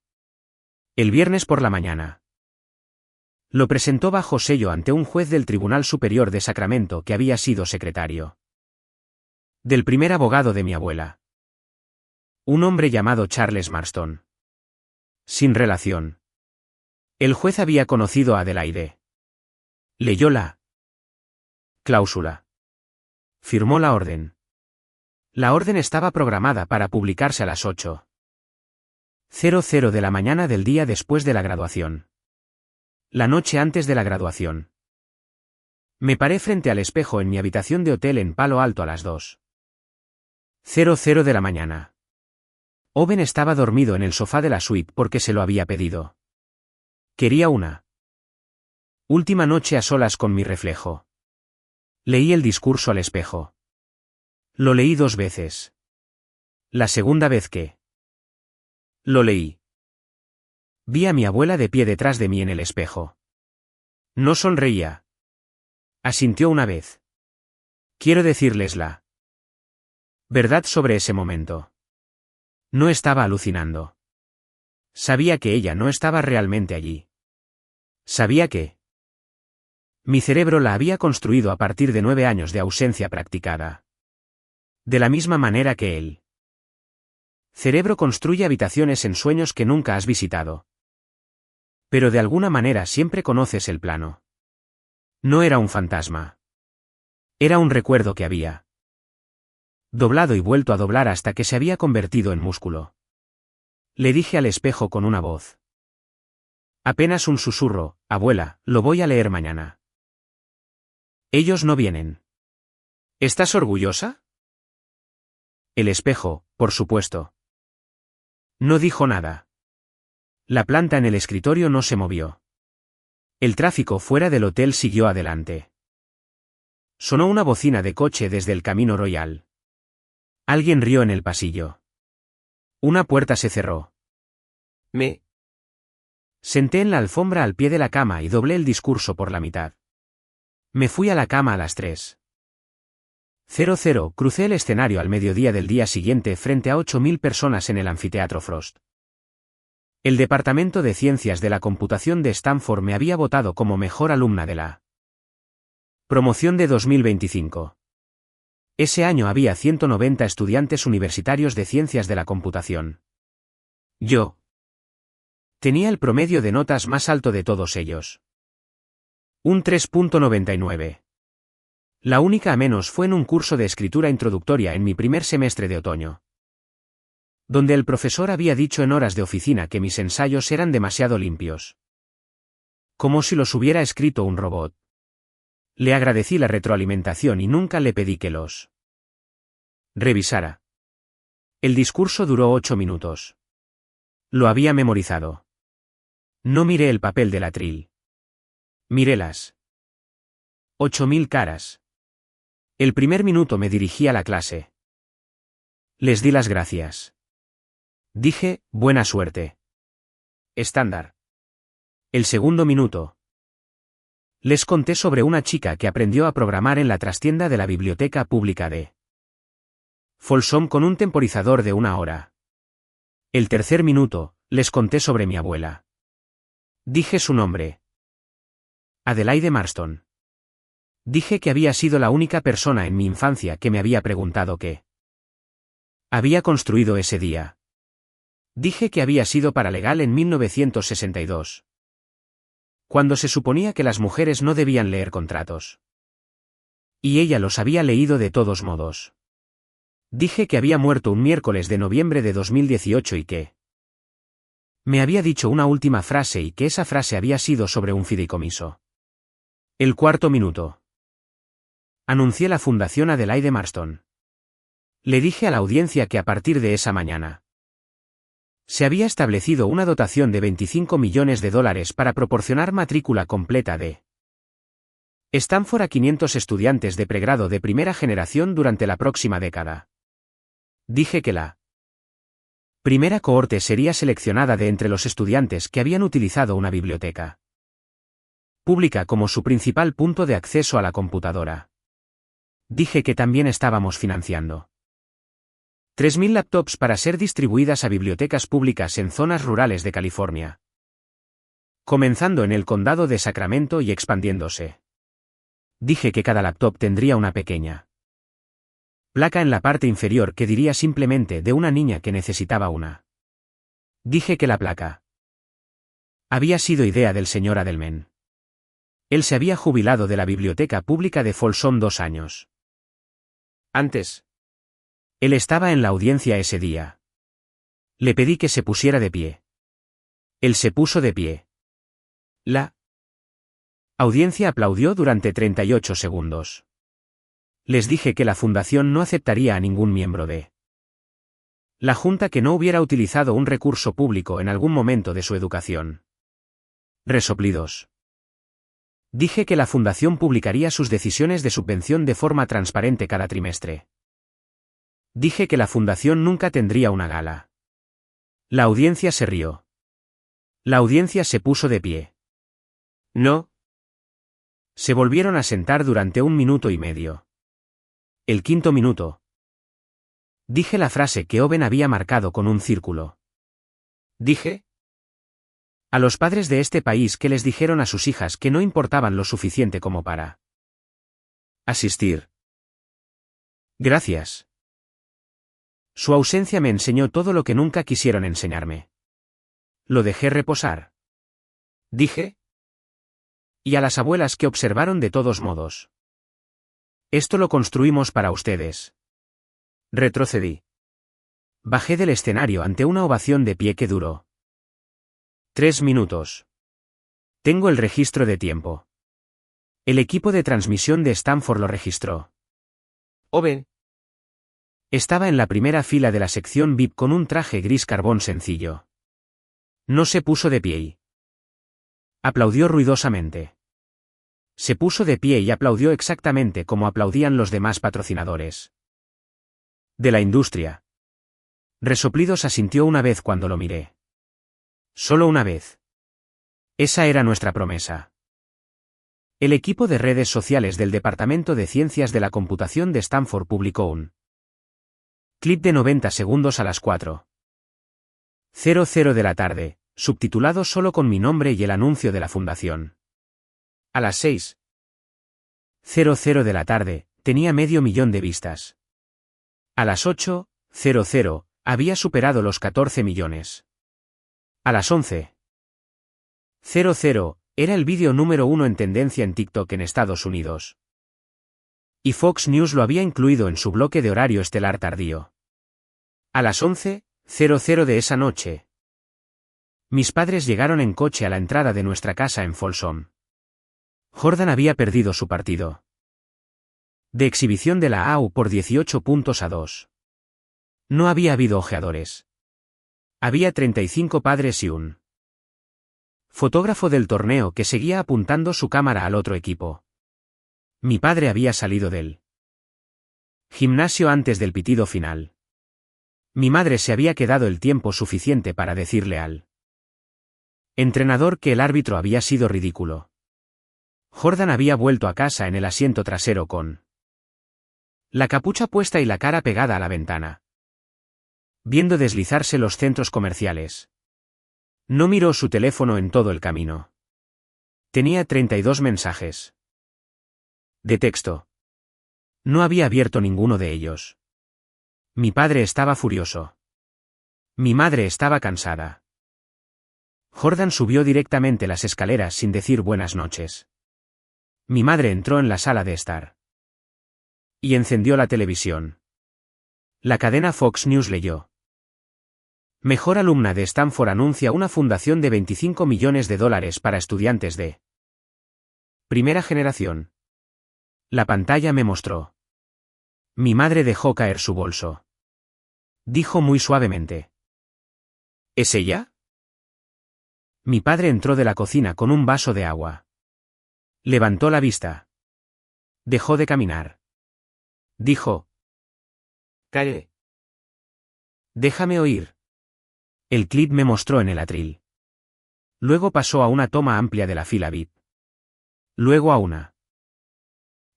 El viernes por la mañana. Lo presentó bajo sello ante un juez del Tribunal Superior de Sacramento que había sido secretario del primer abogado de mi abuela. Un hombre llamado Charles Marston. Sin relación. El juez había conocido a Adelaide. Leyó la cláusula. Firmó la orden. La orden estaba programada para publicarse a las 8:00 de la mañana del día después de la graduación. La noche antes de la graduación. Me paré frente al espejo en mi habitación de hotel en Palo Alto a las 2:00 de la mañana. Owen estaba dormido en el sofá de la suite porque se lo había pedido. Quería una última noche a solas con mi reflejo. Leí el discurso al espejo. Lo leí 2 veces. La segunda vez que lo leí, vi a mi abuela de pie detrás de mí en el espejo. No sonreía. Asintió una vez. Quiero decirles la verdad sobre ese momento. No estaba alucinando. Sabía que ella no estaba realmente allí. Sabía que mi cerebro la había construido a partir de 9 años de ausencia practicada. De la misma manera que él. Cerebro construye habitaciones en sueños que nunca has visitado. Pero de alguna manera siempre conoces el plano. No era un fantasma. Era un recuerdo que había doblado y vuelto a doblar hasta que se había convertido en músculo. Le dije al espejo con una voz. Apenas un susurro: abuela, lo voy a leer mañana. Ellos no vienen. ¿Estás orgullosa? El espejo, por supuesto. No dijo nada. La planta en el escritorio no se movió. El tráfico fuera del hotel siguió adelante. Sonó una bocina de coche desde el Camino Royal. Alguien rió en el pasillo. Una puerta se cerró. Me senté en la alfombra al pie de la cama y doblé el discurso por la mitad. Me fui a la cama a las 3:00. Crucé el escenario al mediodía del día siguiente frente a 8.000 personas en el anfiteatro Frost. El Departamento de Ciencias de la Computación de Stanford me había votado como mejor alumna de la promoción de 2025. Ese año había 190 estudiantes universitarios de ciencias de la computación. Yo tenía el promedio de notas más alto de todos ellos. Un 3.99. La única a menos fue en un curso de escritura introductoria en mi primer semestre de otoño, donde el profesor había dicho en horas de oficina que mis ensayos eran demasiado limpios. Como si los hubiera escrito un robot. Le agradecí la retroalimentación y nunca le pedí que los revisara. El discurso duró 8 minutos. Lo había memorizado. No miré el papel del atril. Miré las 8.000 caras. El primer minuto me dirigí a la clase. Les di las gracias. Dije, buena suerte. Estándar. El segundo minuto. Les conté sobre una chica que aprendió a programar en la trastienda de la biblioteca pública de Folsom con un temporizador de 1 hora. El tercer minuto, les conté sobre mi abuela. Dije su nombre. Adelaide Marston. Dije que había sido la única persona en mi infancia que me había preguntado qué había construido ese día. Dije que había sido paralegal en 1962. Cuando se suponía que las mujeres no debían leer contratos. Y ella los había leído de todos modos. Dije que había muerto un miércoles de noviembre de 2018 y que me había dicho una última frase y que esa frase había sido sobre un fideicomiso. El cuarto minuto. Anuncié la Fundación Adelaide Marston. Le dije a la audiencia que a partir de esa mañana se había establecido una dotación de $25 millones para proporcionar matrícula completa de Stanford a 500 estudiantes de pregrado de primera generación durante la próxima década. Dije que la primera cohorte sería seleccionada de entre los estudiantes que habían utilizado una biblioteca pública como su principal punto de acceso a la computadora. Dije que también estábamos financiando 3.000 laptops para ser distribuidas a bibliotecas públicas en zonas rurales de California, comenzando en el condado de Sacramento y expandiéndose. Dije que cada laptop tendría una pequeña placa en la parte inferior que diría simplemente de una niña que necesitaba una. Dije que la placa había sido idea del señor Adelman. Él se había jubilado de la biblioteca pública de Folsom 2 años antes. Él estaba en la audiencia ese día. Le pedí que se pusiera de pie. Él se puso de pie. La audiencia aplaudió durante 38 segundos. Les dije que la fundación no aceptaría a ningún miembro de la junta que no hubiera utilizado un recurso público en algún momento de su educación. Resoplidos. Dije que la fundación publicaría sus decisiones de subvención de forma transparente cada trimestre. Dije que la fundación nunca tendría una gala. La audiencia se rió. La audiencia se puso de pie. No. Se volvieron a sentar durante 1 minuto y medio. El quinto minuto. Dije la frase que Owen había marcado con un círculo. Dije a los padres de este país que les dijeron a sus hijas que no importaban lo suficiente como para asistir. Gracias. Su ausencia me enseñó todo lo que nunca quisieron enseñarme. Lo dejé reposar. Dije. Y a las abuelas que observaron de todos modos. Esto lo construimos para ustedes. Retrocedí. Bajé del escenario ante una ovación de pie que duró 3 minutos. Tengo el registro de tiempo. El equipo de transmisión de Stanford lo registró. Owen estaba en la primera fila de la sección VIP con un traje gris carbón sencillo. No se puso de pie y aplaudió ruidosamente. Se puso de pie y aplaudió exactamente como aplaudían los demás patrocinadores de la industria. Resoplidos asintió una vez cuando lo miré. Solo una vez. Esa era nuestra promesa. El equipo de redes sociales del Departamento de Ciencias de la Computación de Stanford publicó un clip de 90 segundos a las 4:00 de la tarde, subtitulado solo con mi nombre y el anuncio de la fundación. A las 6:00 de la tarde, tenía 500.000 de vistas. A las 8:00, había superado los 14 millones. A las 11:00, era el vídeo número 1 en tendencia en TikTok en Estados Unidos. Y Fox News lo había incluido en su bloque de horario estelar tardío. A las 11:00 de esa noche, mis padres llegaron en coche a la entrada de nuestra casa en Folsom. Jordan había perdido su partido de exhibición de la AU por 18-2. No había habido ojeadores. Había 35 padres y un fotógrafo del torneo que seguía apuntando su cámara al otro equipo. Mi padre había salido del gimnasio antes del pitido final. Mi madre se había quedado el tiempo suficiente para decirle al entrenador que el árbitro había sido ridículo. Jordan había vuelto a casa en el asiento trasero con la capucha puesta y la cara pegada a la ventana, viendo deslizarse los centros comerciales. No miró su teléfono en todo el camino. Tenía 32 mensajes de texto. No había abierto ninguno de ellos. Mi padre estaba furioso. Mi madre estaba cansada. Jordan subió directamente las escaleras sin decir buenas noches. Mi madre entró en la sala de estar y encendió la televisión. La cadena Fox News leyó: mejor alumna de Stanford anuncia una fundación de $25 millones para estudiantes de primera generación. La pantalla me mostró. Mi madre dejó caer su bolso. Dijo muy suavemente: ¿es ella? Mi padre entró de la cocina con un vaso de agua. Levantó la vista. Dejó de caminar. Dijo: Calle. déjame oír. El clip me mostró en el atril. Luego pasó a una toma amplia de la fila VIP. Luego a una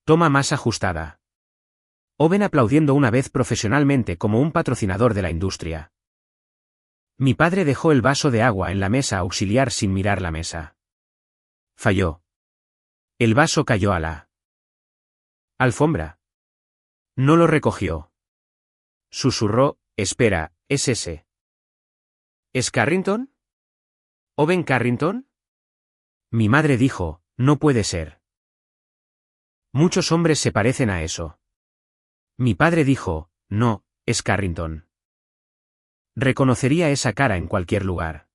toma más ajustada. Owen aplaudiendo una vez profesionalmente como un patrocinador de la industria. Mi padre dejó el vaso de agua en la mesa auxiliar sin mirar la mesa. Falló. El vaso cayó a la alfombra. No lo recogió. Susurró: espera, ¿es ese? ¿Es Carrington? ¿Owen Carrington? Mi madre dijo: no puede ser. Muchos hombres se parecen a eso. Mi padre dijo: no, es Carrington. Reconocería esa cara en cualquier lugar.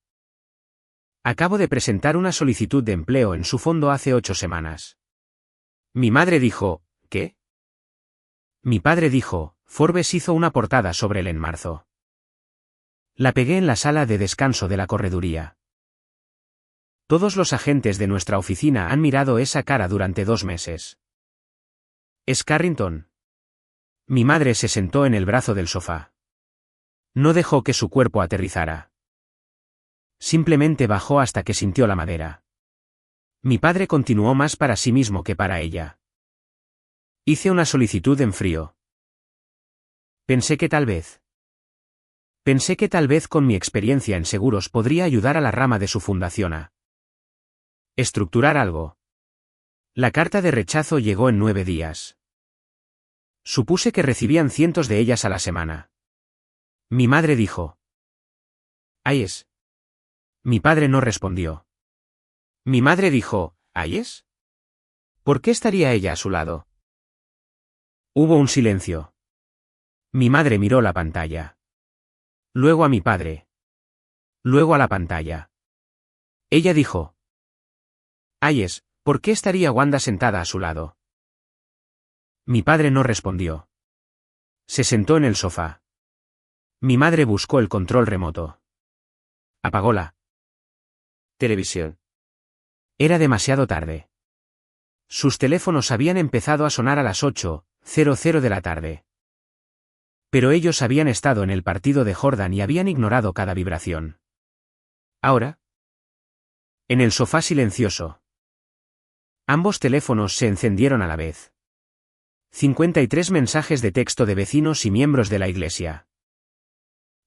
Acabo de presentar una solicitud de empleo en su fondo hace 8 semanas. Mi madre dijo: ¿qué? Mi padre dijo: Forbes hizo una portada sobre él en marzo. La pegué en la sala de descanso de la correduría. Todos los agentes de nuestra oficina han mirado esa cara durante 2 meses. ¿Es Carrington? Mi madre se sentó en el brazo del sofá. No dejó que su cuerpo aterrizara. Simplemente bajó hasta que sintió la madera. Mi padre continuó más para sí mismo que para ella. Hice una solicitud en frío. Pensé que tal vez con mi experiencia en seguros podría ayudar a la rama de su fundación a estructurar algo. La carta de rechazo llegó en 9 días. Supuse que recibían cientos de ellas a la semana. Mi madre dijo: ¿ahí es? Mi padre no respondió. Mi madre dijo: ¿ahí es? ¿Por qué estaría ella a su lado? Hubo un silencio. Mi madre miró la pantalla. Luego a mi padre. Luego a la pantalla. Ella dijo: ¿ahí es? ¿Por qué estaría Wanda sentada a su lado? Mi padre no respondió. Se sentó en el sofá. Mi madre buscó el control remoto. Apagó la Televisión. Era demasiado tarde. Sus teléfonos habían empezado a sonar a las 8:00 de la tarde. Pero ellos habían estado en el partido de Jordan y habían ignorado cada vibración. Ahora, en el sofá silencioso, ambos teléfonos se encendieron a la vez. 53 mensajes de texto de vecinos y miembros de la iglesia.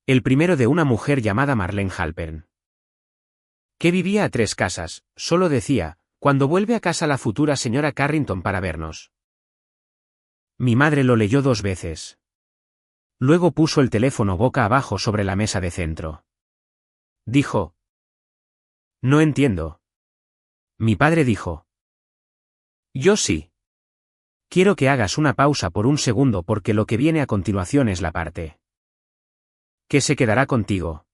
El primero de una mujer llamada Marlene Halpern, que vivía a 3 casas, solo decía: cuando vuelve a casa la futura señora Carrington para vernos. Mi madre lo leyó 2 veces. Luego puso el teléfono boca abajo sobre la mesa de centro. Dijo: no entiendo. Mi padre dijo: yo sí. Quiero que hagas una pausa por un segundo porque lo que viene a continuación es la parte que se quedará contigo.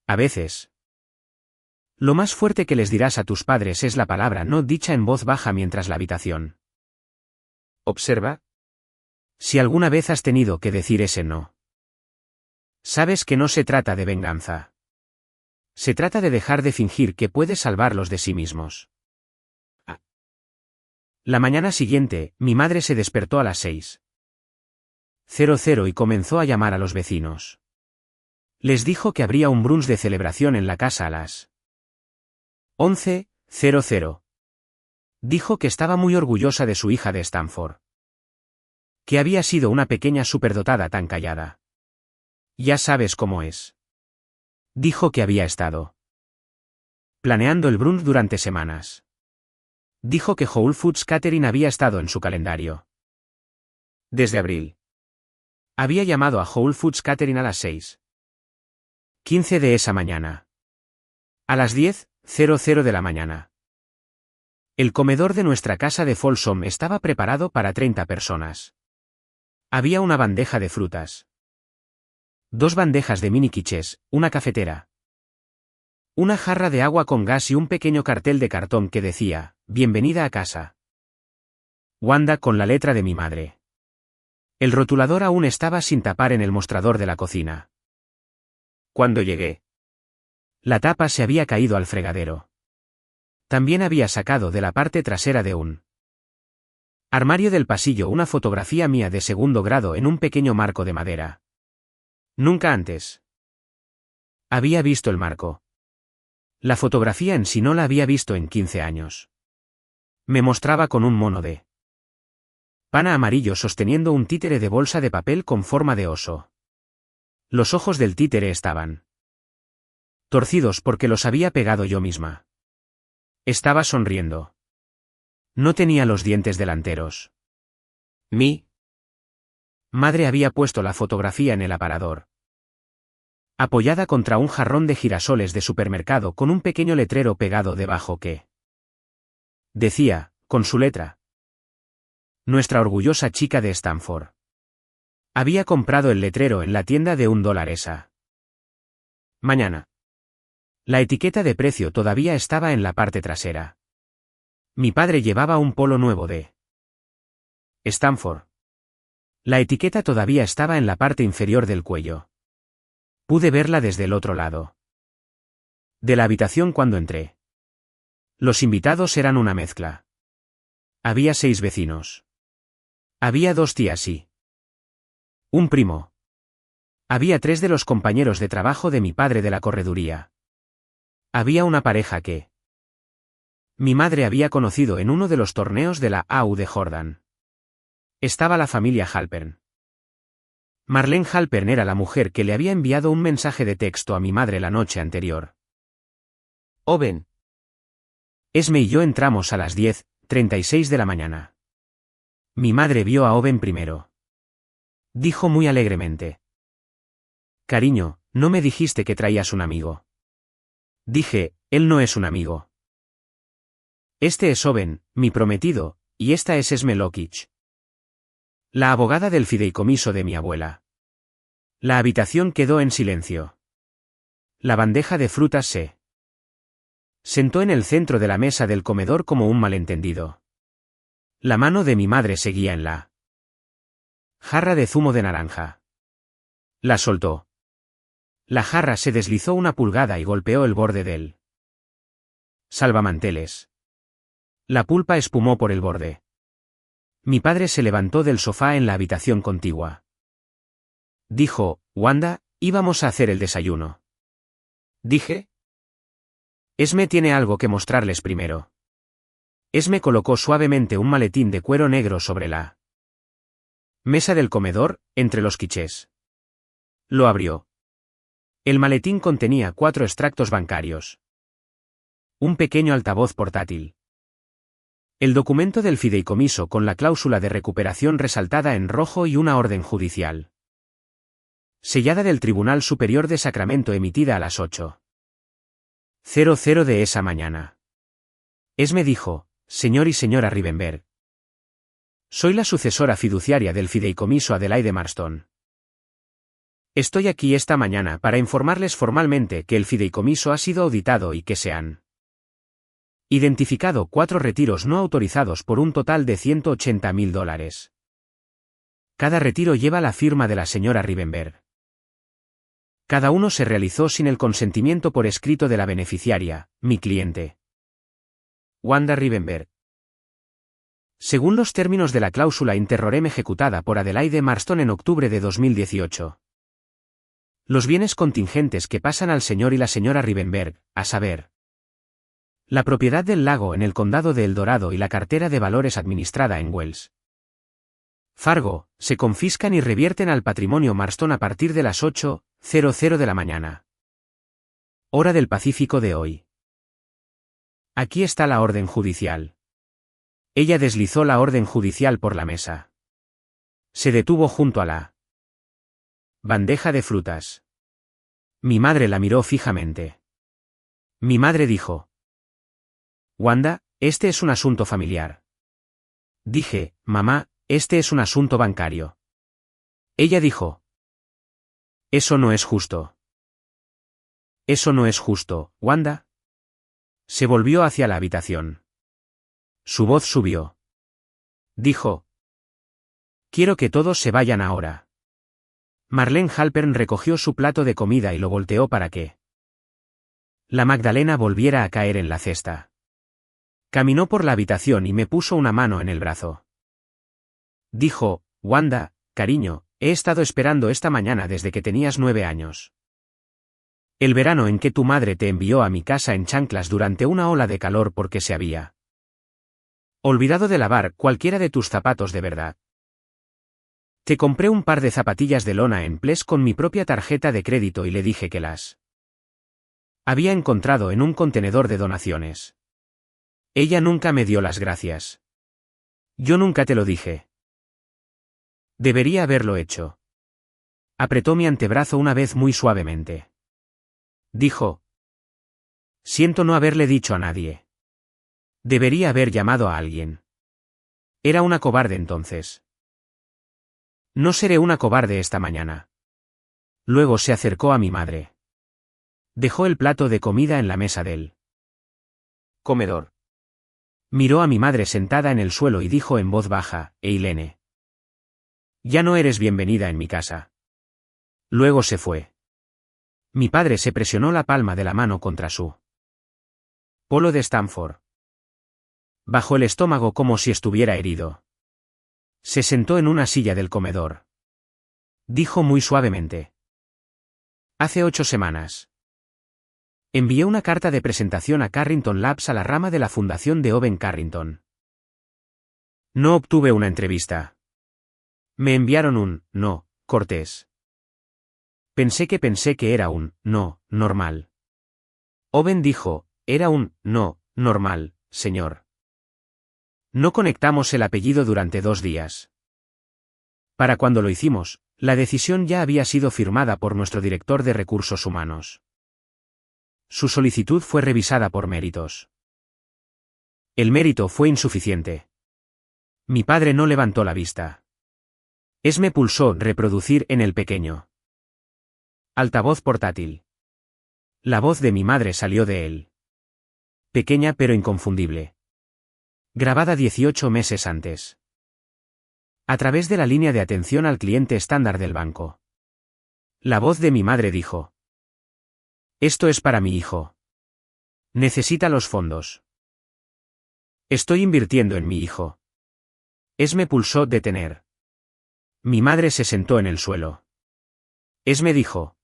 A veces Lo más fuerte que les dirás a tus padres es la palabra no dicha en voz baja mientras la habitación. Observa. Si alguna vez has tenido que decir ese no. Sabes que no se trata de venganza. Se trata de dejar de fingir que puedes salvarlos de sí mismos. La mañana siguiente, mi madre se despertó a las 6:00 y comenzó a llamar a los vecinos. Les dijo que habría un brunch de celebración en la casa a las 11:00. Dijo que estaba muy orgullosa de su hija de Stanford. Que había sido una pequeña superdotada tan callada. Ya sabes cómo es. Dijo que había estado planeando el brunch durante semanas. Dijo que Whole Foods Catering había estado en su calendario Desde abril. Había llamado a Whole Foods Catering a las 6:15 de esa mañana. A las 10:00 de la mañana. El comedor de nuestra casa de Folsom estaba preparado para 30 personas. Había una bandeja de frutas. 2 bandejas de mini quiches, una cafetera. Una jarra de agua con gas y un pequeño cartel de cartón que decía, «Bienvenida a casa». Wanda con la letra de mi madre. El rotulador aún estaba sin tapar en el mostrador de la cocina. Cuando llegué, la tapa se había caído al fregadero. También había sacado de la parte trasera de un armario del pasillo una fotografía mía de segundo grado en un pequeño marco de madera. Nunca antes había visto el marco. La fotografía en sí no la había visto en 15 años. Me mostraba con un mono de pana amarillo sosteniendo un títere de bolsa de papel con forma de oso. Los ojos del títere estaban torcidos porque los había pegado yo misma. Estaba sonriendo. No tenía los dientes delanteros. Mi madre había puesto la fotografía en el aparador, apoyada contra un jarrón de girasoles de supermercado con un pequeño letrero pegado debajo que decía, con su letra: Nuestra orgullosa chica de Stanford. Había comprado el letrero en la tienda de $1 esa mañana. La etiqueta de precio todavía estaba en la parte trasera. Mi padre llevaba un polo nuevo de Stanford. La etiqueta todavía estaba en la parte inferior del cuello. Pude verla desde el otro lado de la habitación cuando entré. Los invitados eran una mezcla. Había 6 vecinos. Había 2 tías y un primo. Había 3 de los compañeros de trabajo de mi padre de la correduría. Había una pareja que mi madre había conocido en uno de los torneos de la AU de Jordan. Estaba la familia Halpern. Marlene Halpern era la mujer que le había enviado un mensaje de texto a mi madre la noche anterior. Owen. Esme y yo entramos a las 10:36 de la mañana. Mi madre vio a Owen primero. Dijo muy alegremente: Cariño, no me dijiste que traías un amigo. Dije, él no es un amigo. Este es Owen, mi prometido, y esta es Esme Lokich, la abogada del fideicomiso de mi abuela. La habitación quedó en silencio. La bandeja de frutas se sentó en el centro de la mesa del comedor como un malentendido. La mano de mi madre seguía en la jarra de zumo de naranja. La soltó. La jarra se deslizó una pulgada y golpeó el borde del salvamanteles. La pulpa espumó por el borde. Mi padre se levantó del sofá en la habitación contigua. Dijo, Wanda, íbamos a hacer el desayuno. Dije. Esme tiene algo que mostrarles primero. Esme colocó suavemente un maletín de cuero negro sobre la mesa del comedor, entre los quichés. Lo abrió. El maletín contenía 4 extractos bancarios. Un pequeño altavoz portátil. El documento del fideicomiso con la cláusula de recuperación resaltada en rojo y una orden judicial sellada del Tribunal Superior de Sacramento emitida a las 8:00 de esa mañana. Esme dijo, señor y señora Rivenberg. Soy la sucesora fiduciaria del fideicomiso Adelaide Marston. Estoy aquí esta mañana para informarles formalmente que el fideicomiso ha sido auditado y que se han identificado 4 retiros no autorizados por un total de $180.000. Cada retiro lleva la firma de la señora Rivenberg. Cada uno se realizó sin el consentimiento por escrito de la beneficiaria, mi cliente, Wanda Rivenberg. Según los términos de la cláusula interrorem ejecutada por Adelaide Marston en octubre de 2018. Los bienes contingentes que pasan al señor y la señora Rivenberg, a saber, la propiedad del lago en el condado de El Dorado y la cartera de valores administrada en Wells Fargo, se confiscan y revierten al patrimonio Marston a partir de las 8:00 de la mañana. Hora del Pacífico de hoy. Aquí está la orden judicial. Ella deslizó la orden judicial por la mesa. Se detuvo junto a la bandeja de frutas. Mi madre la miró fijamente. Mi madre dijo: Wanda, este es un asunto familiar. Dije: mamá, este es un asunto bancario. Ella dijo: eso no es justo. Eso no es justo, Wanda. Se volvió hacia la habitación. Su voz subió. Dijo: quiero que todos se vayan ahora. Marlene Halpern recogió su plato de comida y lo volteó para que la magdalena volviera a caer en la cesta. Caminó por la habitación y me puso una mano en el brazo. Dijo: Wanda, cariño, he estado esperando esta mañana desde que tenías 9 años. El verano en que tu madre te envió a mi casa en chanclas durante una ola de calor porque se había olvidado de lavar cualquiera de tus zapatos de verdad. Te compré un par de zapatillas de lona en Ples con mi propia tarjeta de crédito y le dije que las había encontrado en un contenedor de donaciones. Ella nunca me dio las gracias. Yo nunca te lo dije. Debería haberlo hecho. Apretó mi antebrazo una vez muy suavemente. Dijo: siento no haberle dicho a nadie. Debería haber llamado a alguien. Era una cobarde entonces. No seré una cobarde esta mañana. Luego se acercó a mi madre. Dejó el plato de comida en la mesa del comedor. Miró a mi madre sentada en el suelo y dijo en voz baja: Eileen, ya no eres bienvenida en mi casa. Luego se fue. Mi padre se presionó la palma de la mano contra su polo de Stanford. Bajó el estómago como si estuviera herido. Se sentó en una silla del comedor. Dijo muy suavemente: hace 8 semanas. Envié una carta de presentación a Carrington Labs, a la rama de la fundación de Owen Carrington. No obtuve una entrevista. Me enviaron un no cortés. Pensé que era un no normal. Owen dijo: era un no normal, señor. No conectamos el apellido durante 2 días. Para cuando lo hicimos, la decisión ya había sido firmada por nuestro director de recursos humanos. Su solicitud fue revisada por méritos. El mérito fue insuficiente. Mi padre no levantó la vista. Me pulsó reproducir en el pequeño altavoz portátil. La voz de mi madre salió de él. Pequeña pero inconfundible. Grabada 18 meses antes. A través de la línea de atención al cliente estándar del banco. La voz de mi madre dijo: esto es para mi hijo. Necesita los fondos. Estoy invirtiendo en mi hijo. Me pulsó detener. Mi madre se sentó en el suelo. Me dijo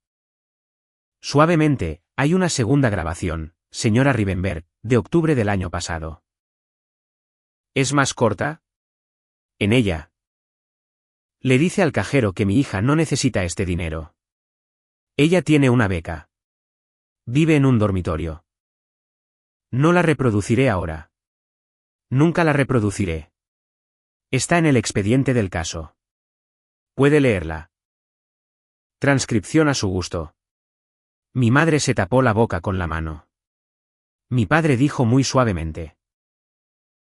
suavemente: hay una segunda grabación, señora Rivenberg, de octubre del año pasado. ¿Es más corta? En ella le dice al cajero que mi hija no necesita este dinero. Ella tiene una beca. Vive en un dormitorio. No la reproduciré ahora. Nunca la reproduciré. Está en el expediente del caso. Puede leerla. Transcripción a su gusto. Mi madre se tapó la boca con la mano. Mi padre dijo muy suavemente: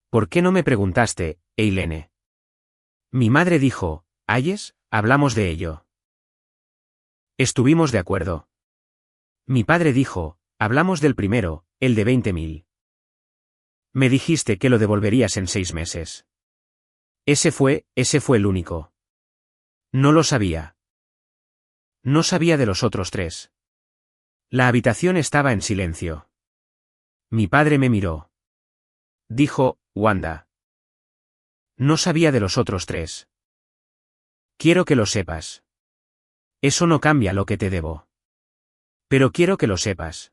¿por qué no me preguntaste, Eileen? Mi madre dijo: Ayes, hablamos de ello. Estuvimos de acuerdo. Mi padre dijo, hablamos del primero, el de 20.000. Me dijiste que lo devolverías en 6 meses. Ese fue el único. No lo sabía. No sabía de los otros 3. La habitación estaba en silencio. Mi padre me miró. Dijo, Wanda. No sabía de los otros 3. Quiero que lo sepas. Eso no cambia lo que te debo. Pero quiero que lo sepas.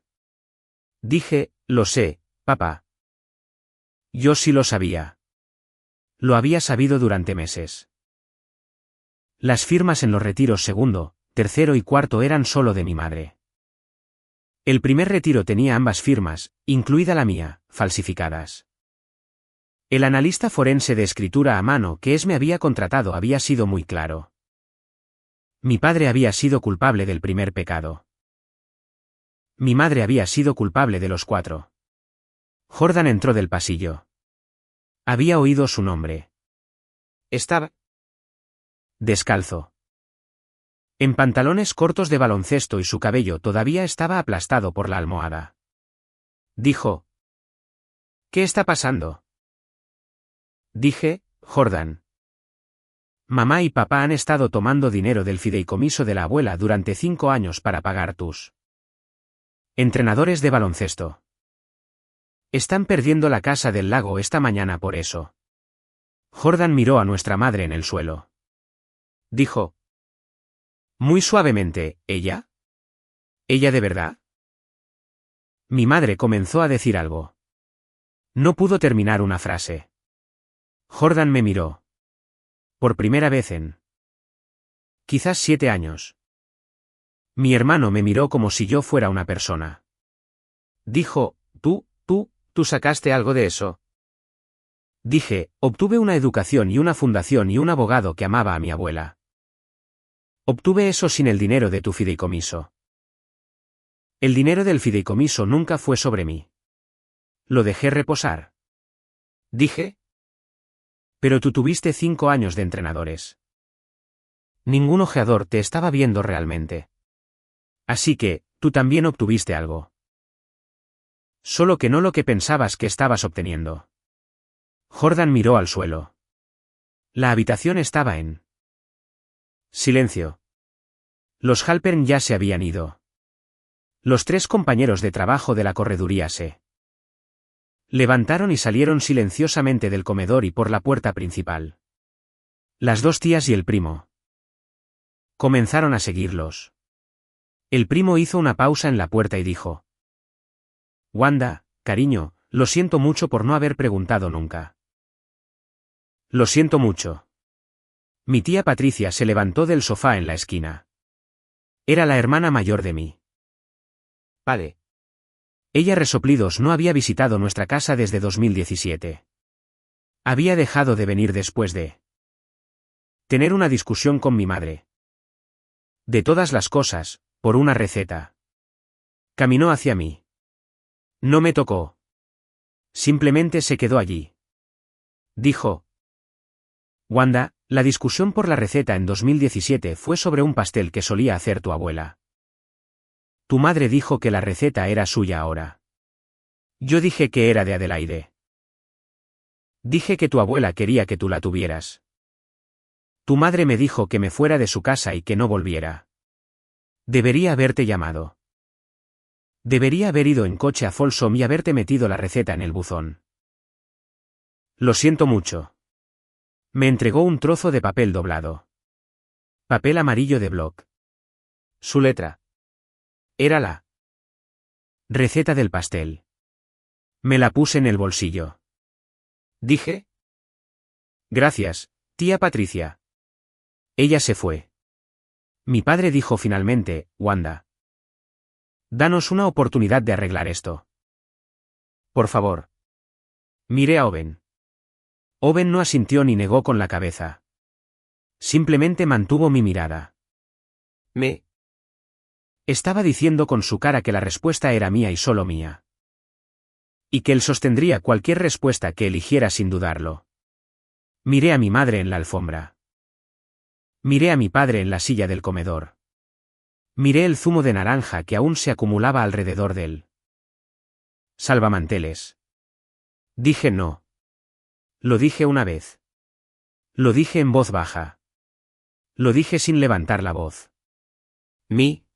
Dije, lo sé, papá. Yo sí lo sabía. Lo había sabido durante meses. Las firmas en los retiros segundo, tercero y cuarto eran solo de mi madre. El primer retiro tenía ambas firmas, incluida la mía, falsificadas. El analista forense de escritura a mano que me había contratado había sido muy claro. Mi padre había sido culpable del primer pecado. Mi madre había sido culpable de los 4. Jordan entró del pasillo. Había oído su nombre. Estaba descalzo. En pantalones cortos de baloncesto y su cabello todavía estaba aplastado por la almohada. Dijo. ¿Qué está pasando? Dije, Jordan. Mamá y papá han estado tomando dinero del fideicomiso de la abuela durante 5 años para pagar tus entrenadores de baloncesto. Están perdiendo la casa del lago esta mañana por eso. Jordan miró a nuestra madre en el suelo. Dijo. Muy suavemente, ¿ella? ¿Ella de verdad? Mi madre comenzó a decir algo. No pudo terminar una frase. Jordan me miró. Por primera vez en quizás 7 años. Mi hermano me miró como si yo fuera una persona. Dijo, ¿tú sacaste algo de eso? Dije, obtuve una educación y una fundación y un abogado que amaba a mi abuela. Obtuve eso sin el dinero de tu fideicomiso. El dinero del fideicomiso nunca fue sobre mí. Lo dejé reposar. Dije. Pero tú tuviste 5 años de entrenadores. Ningún ojeador te estaba viendo realmente. Así que, tú también obtuviste algo. Solo que no lo que pensabas que estabas obteniendo. Jordan miró al suelo. La habitación estaba en silencio. Los Halpern ya se habían ido. Los 3 compañeros de trabajo de la correduría se levantaron y salieron silenciosamente del comedor y por la puerta principal. Las 2 tías y el primo comenzaron a seguirlos. El primo hizo una pausa en la puerta y dijo. Wanda, cariño, lo siento mucho por no haber preguntado nunca. Lo siento mucho. Mi tía Patricia se levantó del sofá en la esquina. Era la hermana mayor de mí. Padre. Ella resoplidos no había visitado nuestra casa desde 2017. Había dejado de venir después de tener una discusión con mi madre. De todas las cosas, por una receta. Caminó hacia mí. No me tocó. Simplemente se quedó allí. Dijo. Wanda, la discusión por la receta en 2017 fue sobre un pastel que solía hacer tu abuela. Tu madre dijo que la receta era suya ahora. Yo dije que era de Adelaide. Dije que tu abuela quería que tú la tuvieras. Tu madre me dijo que me fuera de su casa y que no volviera. Debería haberte llamado. Debería haber ido en coche a Folsom y haberte metido la receta en el buzón. Lo siento mucho. Me entregó un trozo de papel doblado. Papel amarillo de bloc. Su letra. Era la receta del pastel. Me la puse en el bolsillo. Dije. Gracias, tía Patricia. Ella se fue. Mi padre dijo finalmente, Wanda. Danos una oportunidad de arreglar esto. Por favor. Miré a Owen. Owen no asintió ni negó con la cabeza. Simplemente mantuvo mi mirada. Me estaba diciendo con su cara que la respuesta era mía y solo mía. Y que él sostendría cualquier respuesta que eligiera sin dudarlo. Miré a mi madre en la alfombra. Miré a mi padre en la silla del comedor. Miré el zumo de naranja que aún se acumulaba alrededor del salvamanteles. Dije no. Lo dije una vez. Lo dije en voz baja. Lo dije sin levantar la voz. Mi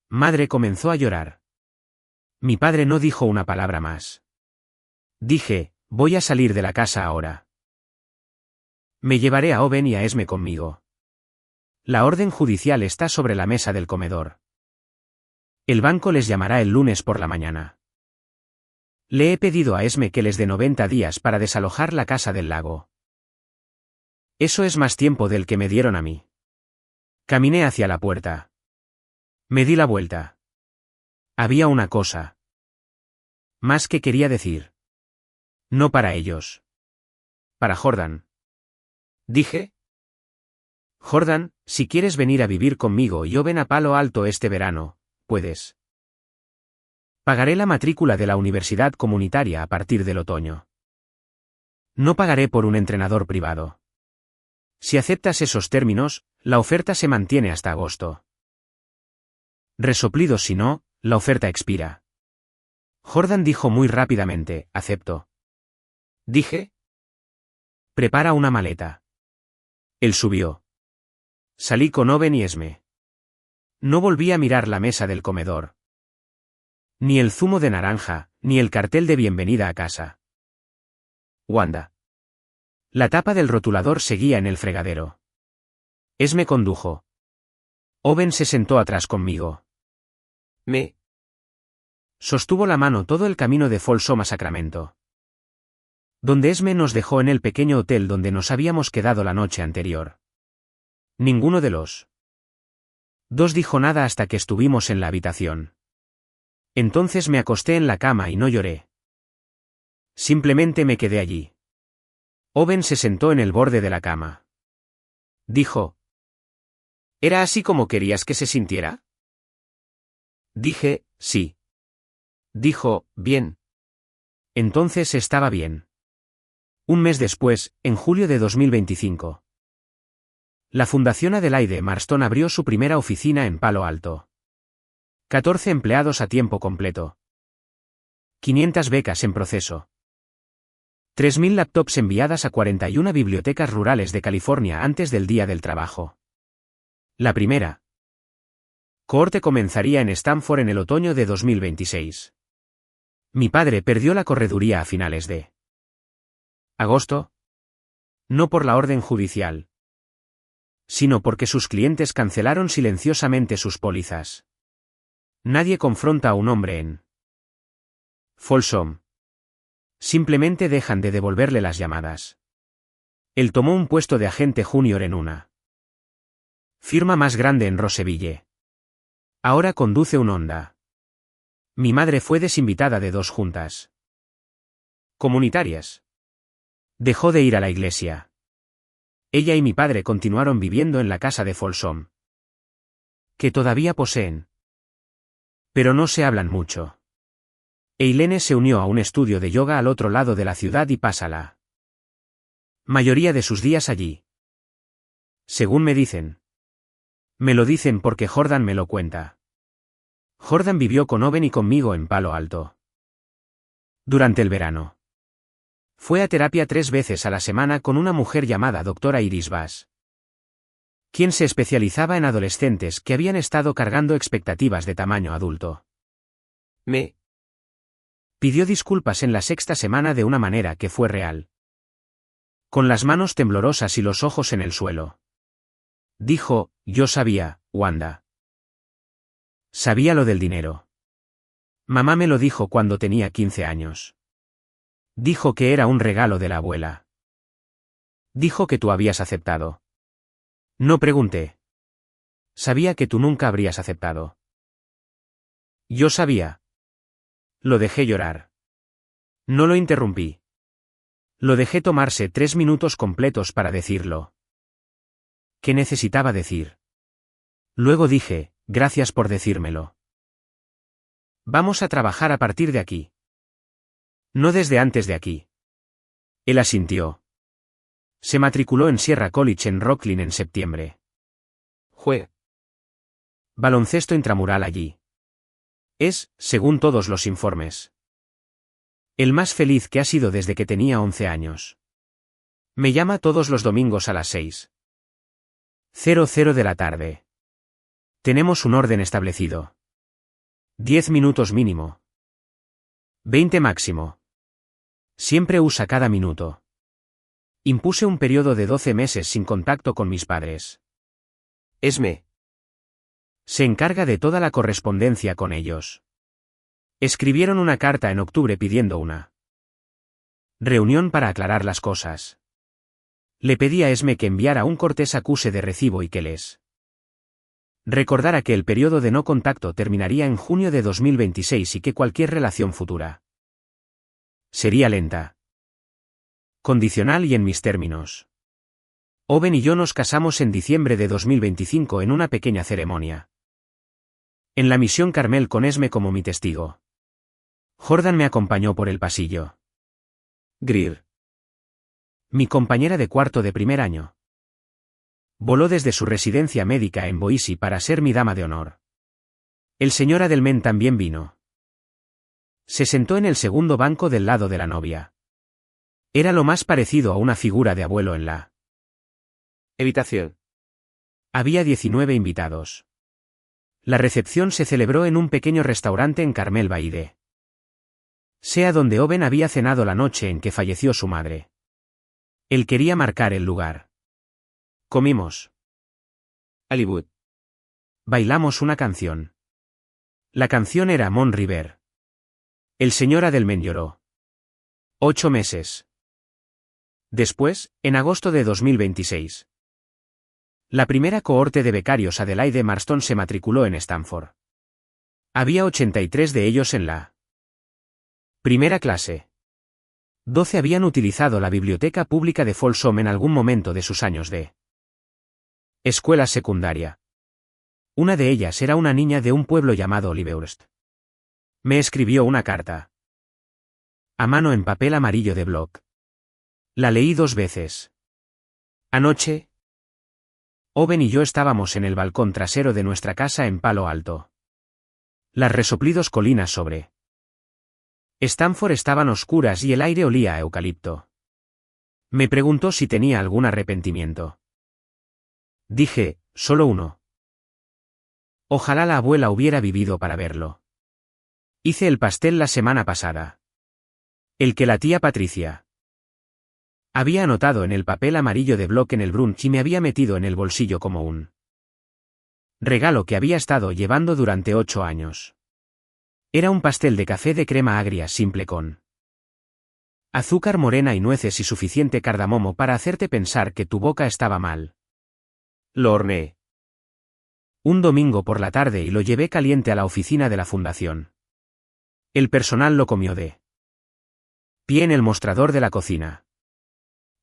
madre comenzó a llorar. Mi padre no dijo una palabra más. Dije, voy a salir de la casa ahora. Me llevaré a Owen y a Esme conmigo. La orden judicial está sobre la mesa del comedor. El banco les llamará el lunes por la mañana. Le he pedido a Esme que les dé 90 días para desalojar la casa del lago. Eso es más tiempo del que me dieron a mí. Caminé hacia la puerta. Me di la vuelta. Había una cosa más que quería decir. No para ellos. Para Jordan. Dije. Jordan, si quieres venir a vivir conmigo y ven a Palo Alto este verano, puedes. Pagaré la matrícula de la universidad comunitaria a partir del otoño. No pagaré por un entrenador privado. Si aceptas esos términos, la oferta se mantiene hasta agosto. Resoplido si no, la oferta expira. Jordan dijo muy rápidamente, acepto. Dije. Prepara una maleta. Él subió. Salí con Owen y Esme. No volví a mirar la mesa del comedor. Ni el zumo de naranja, ni el cartel de bienvenida a casa. Wanda. La tapa del rotulador seguía en el fregadero. Esme condujo. Owen se sentó atrás conmigo. Me sostuvo la mano todo el camino de Folsom a Sacramento. Donde Esme nos dejó en el pequeño hotel donde nos habíamos quedado la noche anterior. Ninguno de los dos dijo nada hasta que estuvimos en la habitación. Entonces me acosté en la cama y no lloré. Simplemente me quedé allí. Owen se sentó en el borde de la cama. Dijo. ¿Era así como querías que se sintiera? Dije, sí. Dijo, bien. Entonces estaba bien. Un mes después, en julio de 2025. La Fundación Adelaide Marston abrió su primera oficina en Palo Alto. 14 empleados a tiempo completo. 500 becas en proceso. 3.000 laptops enviadas a 41 bibliotecas rurales de California antes del Día del Trabajo. La primera cohorte comenzaría en Stanford en el otoño de 2026. Mi padre perdió la correduría a finales de agosto. No por la orden judicial, sino porque sus clientes cancelaron silenciosamente sus pólizas. Nadie confronta a un hombre en Folsom. Simplemente dejan de devolverle las llamadas. Él tomó un puesto de agente junior en una firma más grande en Roseville. Ahora conduce un Honda. Mi madre fue desinvitada de 2 juntas comunitarias. Dejó de ir a la iglesia. Ella y mi padre continuaron viviendo en la casa de Folsom, que todavía poseen. Pero no se hablan mucho. Eileen se unió a un estudio de yoga al otro lado de la ciudad y pasa la mayoría de sus días allí. Según me dicen. Me lo dicen porque Jordan me lo cuenta. Jordan vivió con Owen y conmigo en Palo Alto. Durante el verano. Fue a terapia 3 veces a la semana con una mujer llamada doctora Iris Bass, quien se especializaba en adolescentes que habían estado cargando expectativas de tamaño adulto. Me pidió disculpas en la 6ª semana de una manera que fue real. Con las manos temblorosas y los ojos en el suelo. Dijo, yo sabía, Wanda. Sabía lo del dinero. Mamá me lo dijo cuando tenía 15 años. Dijo que era un regalo de la abuela. Dijo que tú habías aceptado. No pregunté. Sabía que tú nunca habrías aceptado. Yo sabía. Lo dejé llorar. No lo interrumpí. Lo dejé tomarse 3 minutos completos para decirlo. ¿Qué necesitaba decir? Luego dije, gracias por decírmelo. Vamos a trabajar a partir de aquí. No desde antes de aquí. Él asintió. Se matriculó en Sierra College en Rocklin en septiembre. Baloncesto intramural allí. Es, según todos los informes, el más feliz que ha sido desde que tenía 11 años. Me llama todos los domingos a las 6:00 de la tarde. Tenemos un orden establecido. 10 minutos mínimo. 20 máximo. Siempre usa cada minuto. Impuse un periodo de 12 meses sin contacto con mis padres. Esme. Se encarga de toda la correspondencia con ellos. Escribieron una carta en octubre pidiendo una reunión para aclarar las cosas. Le pedí a Esme que enviara un cortés acuse de recibo y que les recordara que el periodo de no contacto terminaría en junio de 2026 y que cualquier relación futura sería lenta, condicional y en mis términos. Owen y yo nos casamos en diciembre de 2025 en una pequeña ceremonia en la misión Carmel con Esme como mi testigo. Jordan me acompañó por el pasillo. Greer. Mi compañera de cuarto de primer año. Voló desde su residencia médica en Boise para ser mi dama de honor. El señor Adelman también vino. Se sentó en el segundo banco del lado de la novia. Era lo más parecido a una figura de abuelo en la Habitación. Había 19 invitados. La recepción se celebró en un pequeño restaurante en Carmel Baide. Sea donde Owen había cenado la noche en que falleció su madre. Él quería marcar el lugar. Comimos. Hollywood. Bailamos una canción. La canción era Mon River. El señor Adelman lloró. 8 meses después, en agosto de 2026. La primera cohorte de becarios Adelaide Marston se matriculó en Stanford. Había 83 de ellos en la primera clase. 12 habían utilizado la biblioteca pública de Folsom en algún momento de sus años de escuela secundaria. Una de ellas era una niña de un pueblo llamado Olivehurst. Me escribió una carta a mano en papel amarillo de bloc. La leí 2 veces. Anoche, Owen y yo estábamos en el balcón trasero de nuestra casa en Palo Alto. Las resoplidos colinas sobre Stanford estaban oscuras y el aire olía a eucalipto. Me preguntó si tenía algún arrepentimiento. Dije, solo uno. Ojalá la abuela hubiera vivido para verlo. Hice el pastel la semana pasada. El que la tía Patricia había anotado en el papel amarillo de bloc en el brunch y me había metido en el bolsillo como un regalo que había estado llevando durante 8 años. Era un pastel de café de crema agria simple con azúcar morena y nueces y suficiente cardamomo para hacerte pensar que tu boca estaba mal. Lo horneé un domingo por la tarde y lo llevé caliente a la oficina de la fundación. El personal lo comió de pie en el mostrador de la cocina.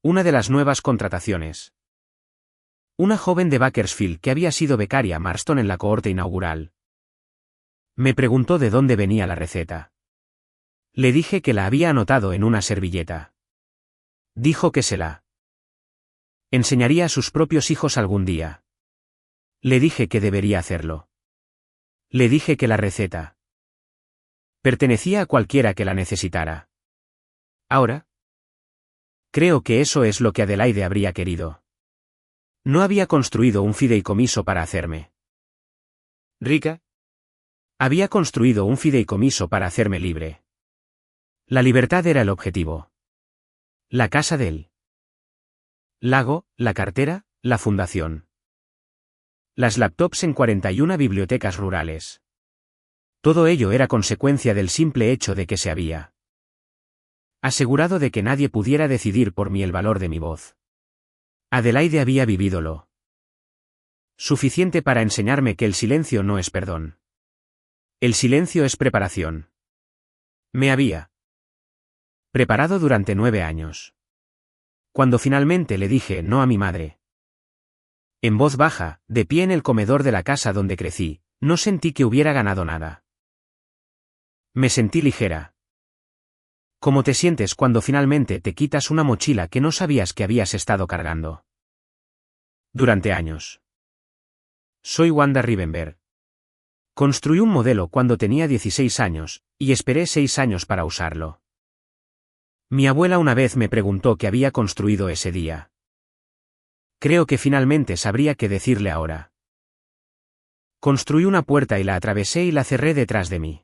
Una de las nuevas contrataciones. Una joven de Bakersfield que había sido becaria Marston en la cohorte inaugural. Me preguntó de dónde venía la receta. Le dije que la había anotado en una servilleta. Dijo que se la enseñaría a sus propios hijos algún día. Le dije que debería hacerlo. Le dije que la receta pertenecía a cualquiera que la necesitara. Ahora, creo que eso es lo que Adelaide habría querido. No había construido un fideicomiso para hacerme rica. Había construido un fideicomiso para hacerme libre. La libertad era el objetivo. La casa del lago, la cartera, la fundación. Las laptops en 41 bibliotecas rurales. Todo ello era consecuencia del simple hecho de que se había asegurado de que nadie pudiera decidir por mí el valor de mi voz. Adelaide había vivido lo suficiente para enseñarme que el silencio no es perdón. El silencio es preparación. Me había preparado durante 9 años. Cuando finalmente le dije no a mi madre, en voz baja, de pie en el comedor de la casa donde crecí, no sentí que hubiera ganado nada. Me sentí ligera. ¿Cómo te sientes cuando finalmente te quitas una mochila que no sabías que habías estado cargando durante años? Soy Wanda Rivenberg. Construí un modelo cuando tenía 16 años, y esperé 6 años para usarlo. Mi abuela una vez me preguntó qué había construido ese día. Creo que finalmente sabría qué decirle ahora. Construí una puerta y la atravesé y la cerré detrás de mí.